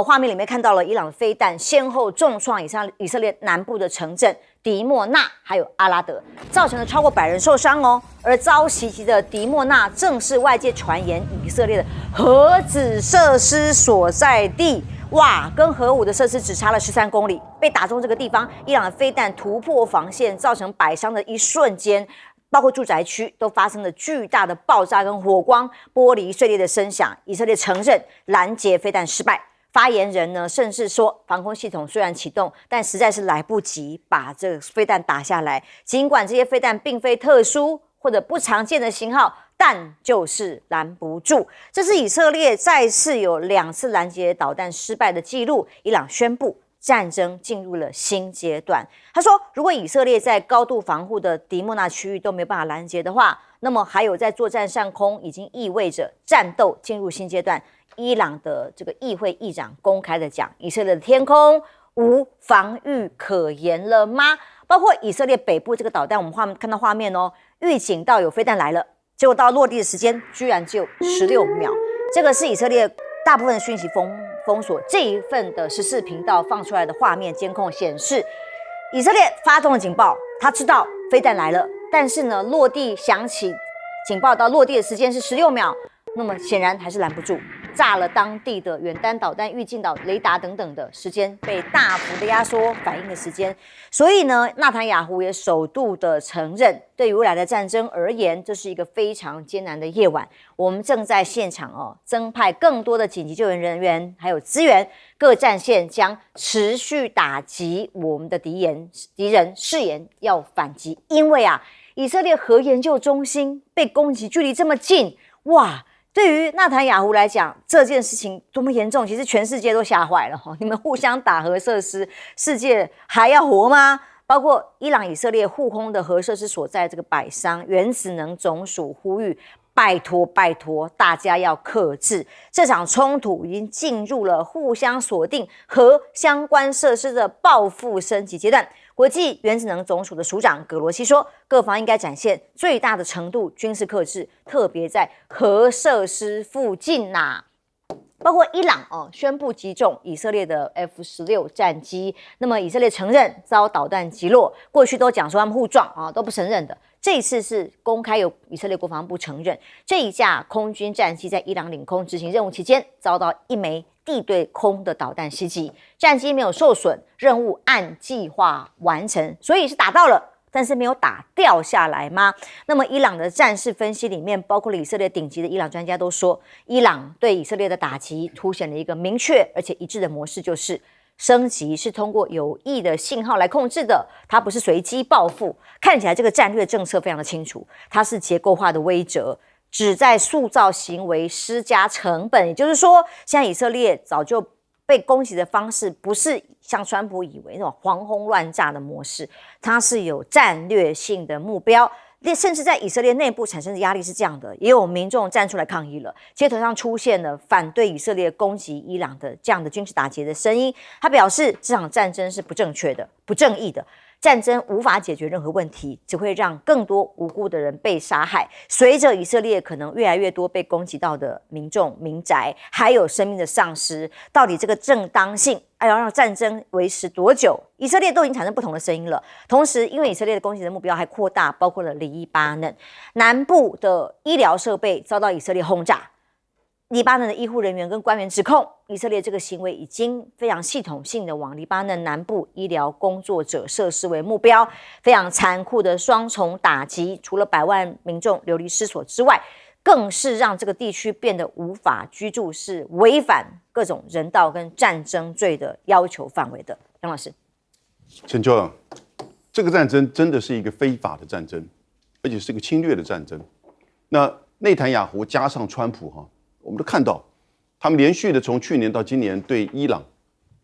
画面里面看到了伊朗飞弹先后重创以色列南部的城镇迪莫纳还有阿拉德，造成了超过100人受伤哦。而遭袭击的迪莫纳正是外界传言以色列的核子设施所在地。哇，跟核武的设施只差了13公里，被打中这个地方，伊朗的飞弹突破防线，造成百伤的一瞬间，包括住宅区都发生了巨大的爆炸跟火光，玻璃碎裂的声响。以色列承认拦截飞弹失败。发言人呢，甚至说，防空系统虽然启动，但实在是来不及把这个飞弹打下来。尽管这些飞弹并非特殊或者不常见的型号，但就是拦不住。这是以色列再次有2次拦截导弹失败的记录。伊朗宣布战争进入了新阶段。他说，如果以色列在高度防护的迪莫纳区域都没有办法拦截的话，那么还有在作战上空，已经意味着战斗进入新阶段。伊朗的这个议会议长公开的讲，以色列的天空无防御可言了吗？包括以色列北部这个导弹，我们看到画面哦，预警到有飞弹来了，结果到落地的时间居然只有16秒。这个是以色列大部分的讯息封锁，这一份的14频道放出来的画面监控显示，以色列发动了警报，他知道飞弹来了，但是呢，落地响起警报到落地的时间是16秒，那么显然还是拦不住，炸了当地的远端导弹、预警导、雷达等等的时间被大幅的压缩反应的时间，所以呢，纳坦雅胡也首度的承认，对于未来的战争而言，这是一个非常艰难的夜晚。我们正在现场增派更多的紧急救援人员，还有资源，各战线将持续打击我们的敌人，誓言要反击，因为以色列核研究中心被攻击距离这么近，哇！对于纳坦雅胡来讲，这件事情多么严重，其实全世界都吓坏了。你们互相打核设施，世界还要活吗？包括伊朗、以色列互轰的核设施所在这个百商原子能总署呼吁，拜托，大家要克制。这场冲突已经进入了互相锁定核相关设施的报复升级阶段。国际原子能总署的署长葛罗西说，各方应该展现最大的程度军事克制，特别在核设施附近包括伊朗宣布击中以色列的 F-16战机，那么以色列承认遭导弹击落，过去都讲说他们互撞都不承认的。这一次是公开由以色列国防部承认，这一架空军战机在伊朗领空执行任务期间，遭到一枚地对空的导弹袭击，战机没有受损，任务按计划完成，所以是打到了，但是没有打掉下来吗？那么伊朗的战事分析里面，包括了以色列顶级的伊朗专家都说，伊朗对以色列的打击凸显了一个明确而且一致的模式，就是升级是通过有意的信号来控制的，它不是随机报复。看起来这个战略政策非常的清楚，它是结构化的威慑，旨在塑造行为施加成本。也就是说，现在以色列早就被攻击的方式不是像川普以为那种狂轰乱炸的模式，它是有战略性的目标。甚至在以色列内部产生的压力是这样的，也有民众站出来抗议了，街头上出现了反对以色列攻击伊朗的这样的军事打击的声音。他表示，这场战争是不正确的、不正义的，战争无法解决任何问题，只会让更多无辜的人被杀害。随着以色列可能越来越多被攻击到的民众、民宅，还有生命的丧失，到底这个正当性要让战争维持多久？以色列都已经产生不同的声音了。同时，因为以色列的攻击的目标还扩大，包括了黎巴嫩南部的医疗设备遭到以色列轰炸。黎巴嫩的医护人员跟官员指控，以色列这个行为已经非常系统性的往黎巴嫩南部医疗工作者设施为目标，非常残酷的双重打击，除了100万民众流离失所之外，更是让这个地区变得无法居住，是违反各种人道跟战争罪的要求范围的。杨老师，陈秋阳，这个战争真的是一个非法的战争，而且是一个侵略的战争。那内塔尼亚胡加上川普我们都看到，他们连续的从去年到今年对伊朗，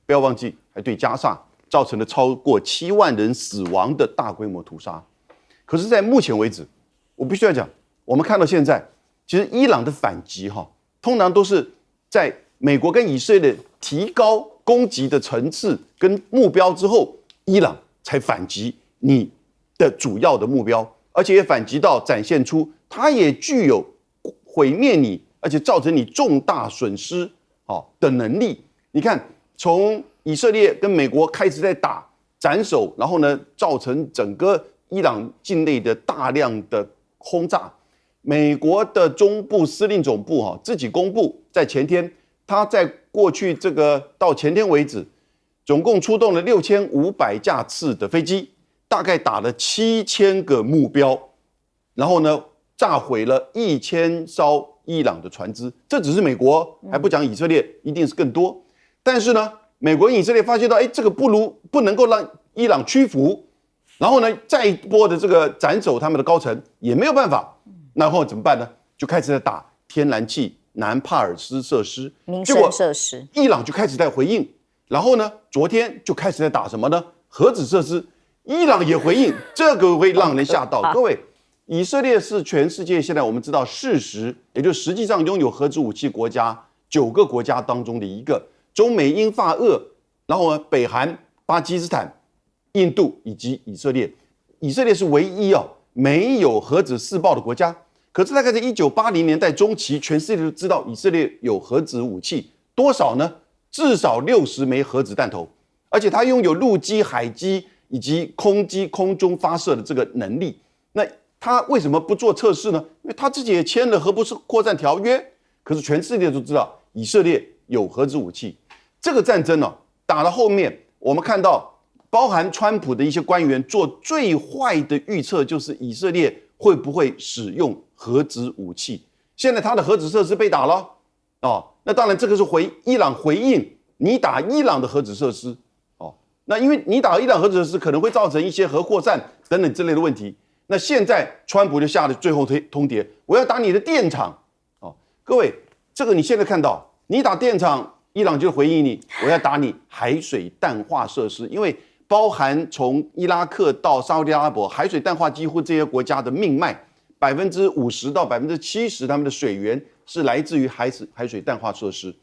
不要忘记还对加沙造成了超过7万人死亡的大规模屠杀。可是，在目前为止，我必须要讲，我们看到现在，其实伊朗的反击通常都是在美国跟以色列提高攻击的层次跟目标之后，伊朗才反击你的主要的目标，而且也反击到展现出它也具有毁灭你，而且造成你重大损失的能力。你看，从以色列跟美国开始在打斩首，然后呢，造成整个伊朗境内的大量的轰炸。美国的中部司令总部自己公布，在前天，他在过去这个到前天为止，总共出动了6500架次的飞机，大概打了7000个目标，然后呢，炸毁了1000艘伊朗的船只。这只是美国，还不讲以色列，一定是更多。但是呢，美国跟以色列发现到，这个不能够让伊朗屈服，然后呢，再一波的这个斩首他们的高层也没有办法，然后怎么办呢？就开始在打天然气南帕尔斯设施、民生设施，伊朗就开始在回应。然后呢，昨天就开始在打什么呢？核子设施，伊朗也回应，这个会让人吓到。各位，以色列是全世界现在我们知道事实，也就实际上拥有核子武器国家9个国家当中的一个。中美英法俄，然后呢，北韩、巴基斯坦印度以及以色列。以色列是唯一没有核子试爆的国家。可是大概在1980年代中期，全世界都知道以色列有核子武器，多少呢？至少60枚核子弹头，而且它拥有陆基、海基以及空基空中发射的这个能力。那它为什么不做测试呢？因为它自己也签了核不扩散条约。可是全世界都知道以色列有核子武器。这个战争打到后面，我们看到包含川普的一些官员做最坏的预测，就是以色列会不会使用核子武器。现在他的核子设施被打了那当然这个是伊朗回应你打伊朗的核子设施那因为你打伊朗核子设施可能会造成一些核扩散等等之类的问题。那现在川普就下了最后通牒，我要打你的电厂各位，这个你现在看到，你打电厂，伊朗就回应你，我要打你海水淡化设施，因为包含从伊拉克到沙特阿拉伯，海水淡化几乎这些国家的命脉，50%到70%他们的水源是来自于海水淡化设施。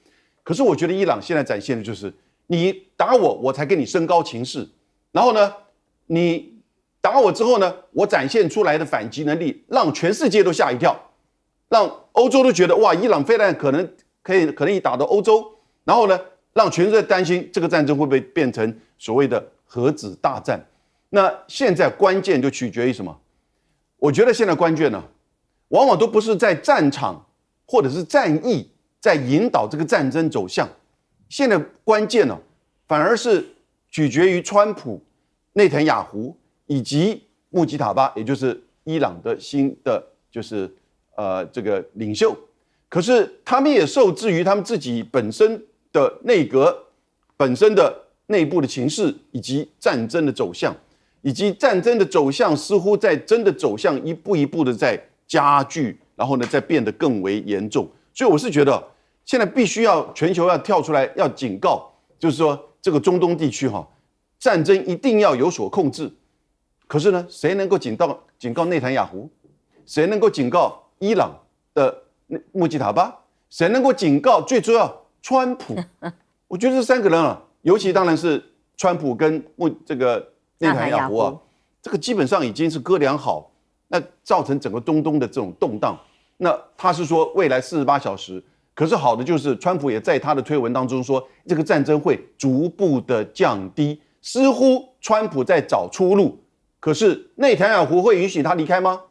可是我觉得伊朗现在展现的就是你打我，我才跟你升高情势，然后呢，你打我之后呢，我展现出来的反击能力，让全世界都吓一跳，让欧洲都觉得哇，伊朗飞弹可能一打到欧洲，然后呢，让全世界担心这个战争会不会变成所谓的核子大战。那现在关键就取决于什么？我觉得现在关键呢，往往都不是在战场或者是战役在引导这个战争走向，现在关键呢，反而是取决于川普、内塔尼亚胡以及穆吉塔巴，也就是伊朗的新的就是这个领袖。可是他们也受制于他们自己本身的内阁本身的内部的情势，以及战争的走向，以及战争的走向似乎在真的走向一步一步的在加剧，然后呢再变得更为严重。所以我是觉得现在必须要全球要跳出来要警告，就是说这个中东地区战争一定要有所控制。可是呢，谁能够警告内塔尼亚胡？谁能够警告伊朗的穆吉塔巴？谁能够警告最重要川普？我觉得这三个人尤其当然是川普跟这个内塔尼亚胡这个基本上已经是哥俩好，那造成整个中东的这种动荡。那他是说未来48小时，可是好的就是川普也在他的推文当中说，这个战争会逐步的降低，似乎川普在找出路。可是内塔尼亚胡会允许他离开吗？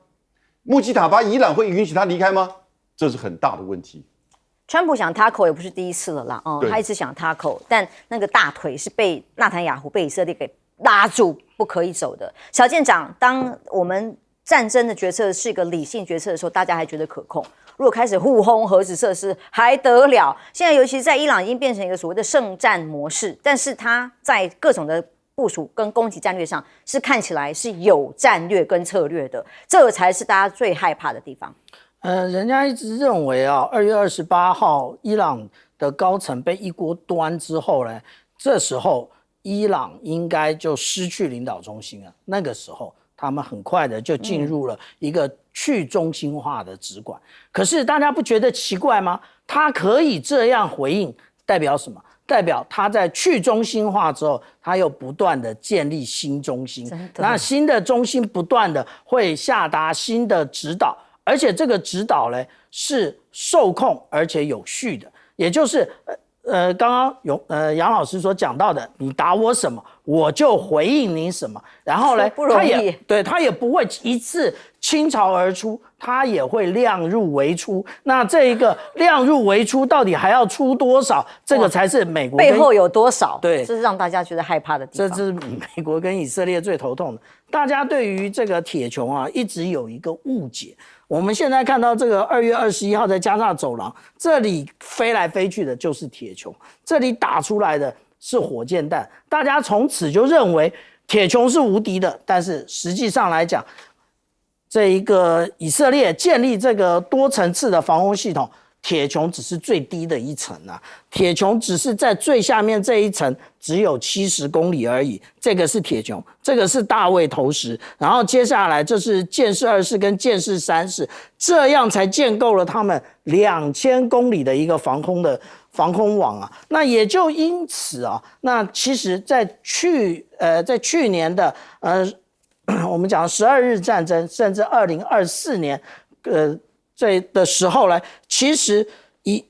穆吉塔巴伊朗会允许他离开吗？这是很大的问题。川普想他口也不是第一次了啦，他一直想他口，但那个大腿是被纳坦雅胡被以色列给拉住，不可以走的。小舰长，当我们战争的决策是一个理性决策的时候，大家还觉得可控。如果开始互轰核子设施，还得了？现在尤其在伊朗已经变成一个所谓的圣战模式，但是它在各种的部署跟攻击战略上是看起来是有战略跟策略的，这才是大家最害怕的地方。人家一直认为2月28号伊朗的高层被一锅端之后呢，这时候伊朗应该就失去领导中心了。那个时候他们很快的就进入了一个去中心化的直管。可是大家不觉得奇怪吗？他可以这样回应，代表什么？代表他在去中心化之后，他又不断的建立新中心，那新的中心不断的会下达新的指导，而且这个指导呢是受控而且有序的，也就是刚刚杨老师所讲到的，你打我什么，我就回应你什么。然后呢，他也不会一次倾巢而出，他也会量入为出。那这一个量入为出，到底还要出多少？这个才是美国背后有多少？对，这是让大家觉得害怕的地方。这是美国跟以色列最头痛的。大家对于这个铁穹一直有一个误解。我们现在看到这个2月21号在加萨走廊，这里飞来飞去的就是铁穹，这里打出来的是火箭弹，大家从此就认为铁穹是无敌的。但是实际上来讲，这一个以色列建立这个多层次的防空系统，铁穹只是最低的一层啊，铁穹只是在最下面这一层，只有70公里而已。这个是铁穹，这个是大卫投石，然后接下来这是箭式2式跟箭式3式，这样才建构了他们2000公里的一个防空防空网啊。那也就因此啊，那其实在去年的我们讲12日战争，甚至2024年这的时候呢，其实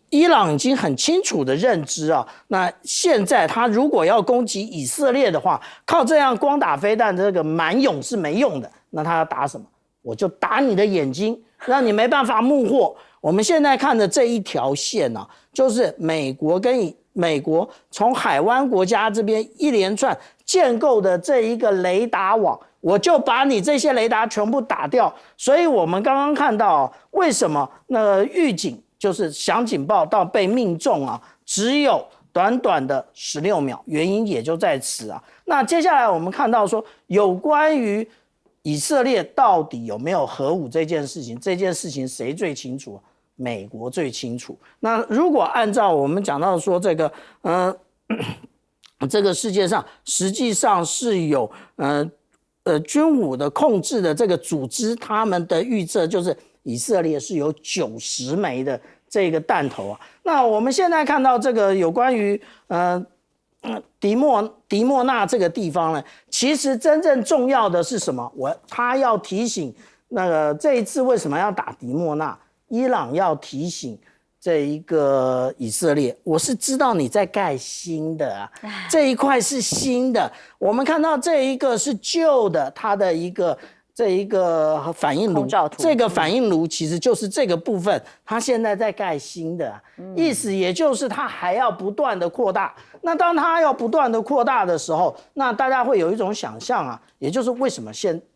伊朗已经很清楚的认知啊，那现在他如果要攻击以色列的话，靠这样光打飞弹这个蛮勇是没用的，那他要打什么？我就打你的眼睛，让你没办法目获。我们现在看的这一条线啊，就是美国从海湾国家这边一连串建构的这一个雷达网，我就把你这些雷达全部打掉。所以我们刚刚看到为什么那个预警就是响警报到被命中啊，只有短短的16秒，原因也就在此啊。那接下来我们看到说，有关于以色列到底有没有核武这件事情谁最清楚？美国最清楚。那如果按照我们讲到说这个这个世界上实际上是有军武的控制的这个组织，他们的预测就是以色列是有90枚的这个弹头啊。那我们现在看到这个有关于迪莫纳这个地方呢，其实真正重要的是什么？他要提醒那个这一次为什么要打迪莫纳？伊朗要提醒这一个以色列，我是知道你在盖新的啊，这一块是新的。我们看到这一个是旧的，它的这一个反应炉，这个反应炉其实就是这个部分，它现在在盖新的，意思也就是它还要不断的扩大。那当它要不断的扩大的时候，那大家会有一种想象啊，也就是为什么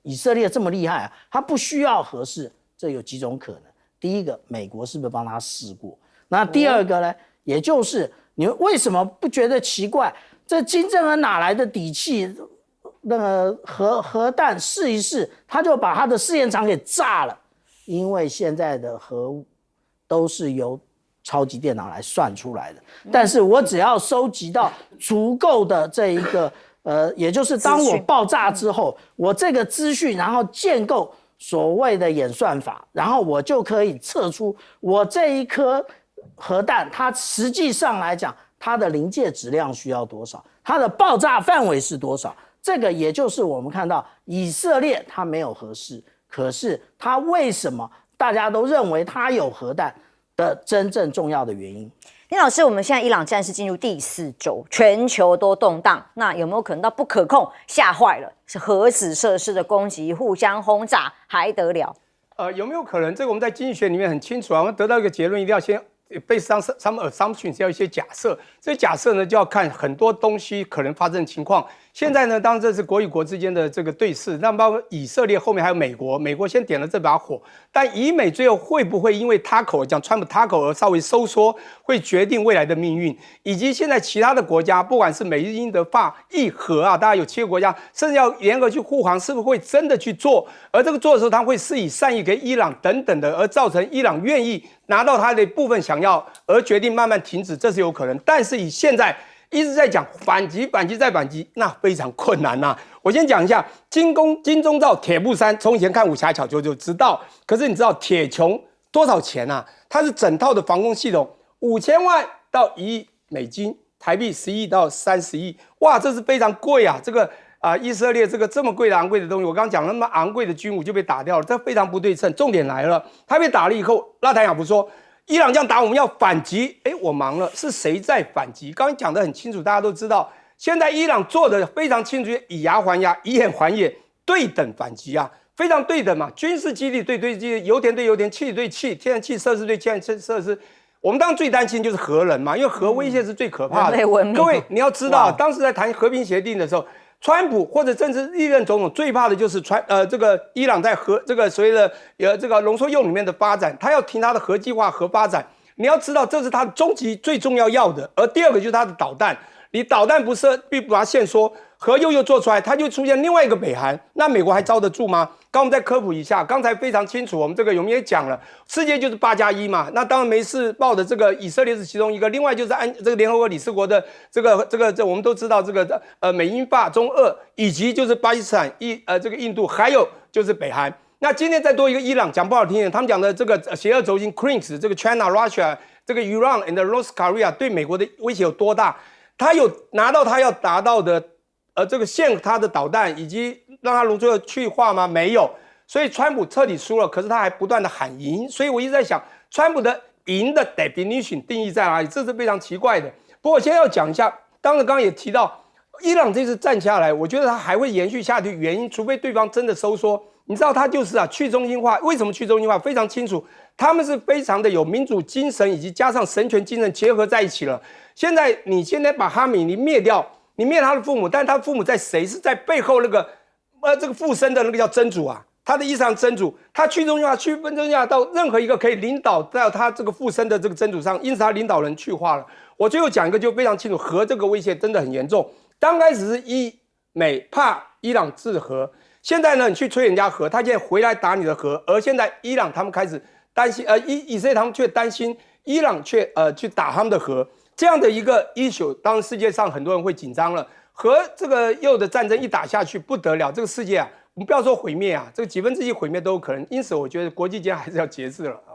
以色列这么厉害啊？它不需要核试，这有几种可能。第一个，美国是不是帮他试过？那第二个呢，也就是你们为什么不觉得奇怪？这金正恩哪来的底气？那个核弹试一试，他就把他的试验场给炸了。因为现在的核武都是由超级电脑来算出来的，但是我只要收集到足够的这一个也就是当我爆炸之后，我这个资讯，然后建构所谓的演算法，然后我就可以测出我这一颗核弹，它实际上来讲，它的临界质量需要多少，它的爆炸范围是多少。这个也就是我们看到以色列它没有核试，可是它为什么大家都认为它有核弹的真正重要的原因。林老师，我们现在伊朗战事进入第4周，全球都动荡，那有没有可能到不可控，吓坏了？是核子设施的攻击，互相轰炸，还得了？有没有可能？这个我们在经济学里面很清楚啊，我们得到一个结论，一定要先based on some assumptions， 要一些假设。这些假设呢，就要看很多东西可能发生的情况。现在呢，当然这是国与国之间的这个对峙，那包括以色列后面还有美国，美国先点了这把火，但以美最后会不会因为他口讲川普他口而稍微收缩，会决定未来的命运，以及现在其他的国家，不管是美日英德法意核啊，大概有7个国家，甚至要联合去护航，是不是会真的去做？而这个做的时候，他会施以善意给伊朗等等的，而造成伊朗愿意拿到他的部分想要，而决定慢慢停止，这是有可能。但是以现在一直在讲反击、反击再反击，那非常困难呐。我先讲一下金钟罩铁布衫，从以前看武侠小说就知道。可是你知道铁穹多少钱啊？它是整套的防空系统，5000万到1亿美金，台币11亿到30亿，哇，这是非常贵啊！这个以色列这么贵的昂贵的东西，我刚刚讲了那么昂贵的军武就被打掉了，这非常不对称。重点来了，他被打了以后，纳坦雅胡说，伊朗这样打我们要反击，我忙了，是谁在反击？刚刚讲得很清楚，大家都知道，现在伊朗做的非常清楚，以牙还牙，以眼还眼，对等反击啊，非常对等嘛。军事基地对基地，油田对油田，气体对气，天然气设施对天然气设施。我们当然最担心就是核能嘛，因为核威胁是最可怕的。各位你要知道，当时在谈和平协定的时候，川普或者甚至历任总统最怕的就是这个伊朗在这个所谓的这个浓缩铀里面的发展，他要停他的核计划、核发展。你要知道，这是他的终极最重要的。而第二个就是他的导弹，你导弹不是必不把它限缩，核又做出来，它就出现另外一个北韩，那美国还遭得住吗？刚我们再科普一下，刚才非常清楚，我们这个有没有讲了？世界就是8+1嘛，那当然梅事报的这个以色列是其中一个，另外就是这个联合国理事国的这我们都知道这个美英法中俄，以及就是巴基斯坦这个印度，还有就是北韩。那今天再多一个伊朗，讲不好听点，他们讲的这个邪恶轴心 CRINX 这个 China、Russia 这个 Iran and North Korea 对美国的威胁有多大？他有拿到他要达到的这个限他的导弹以及让他最后去化吗？没有。所以川普彻底输了，可是他还不断的喊赢，所以我一直在想，川普的赢的 definition 定义在哪里？这是非常奇怪的。不过我现在要讲一下，当然刚刚也提到，伊朗这次站下来，我觉得他还会延续下去，原因除非对方真的收缩。你知道他就是去中心化，为什么去中心化？非常清楚，他们是非常的有民主精神，以及加上神权精神结合在一起了。你现在把哈米尼灭掉，你灭他的父母，但是他父母在谁？是在背后那个这个附身的那个叫真主啊。他的意思上真主，他去中心化、区分中心化到任何一个可以领导到他这个附身的这个真主上，因此他领导人去化了。我最后讲一个就非常清楚，核这个威胁真的很严重。刚开始是美怕伊朗制核，现在呢你去吹人家核，他现在回来打你的核，而现在伊朗他们开始担心，以色列他们却担心伊朗却去打他们的核，这样的一个issue，当然世界上很多人会紧张了。核这个又的战争一打下去不得了，这个世界啊。我们不要说毁灭啊，这个1/几毁灭都有可能，因此我觉得国际间还是要节制了啊。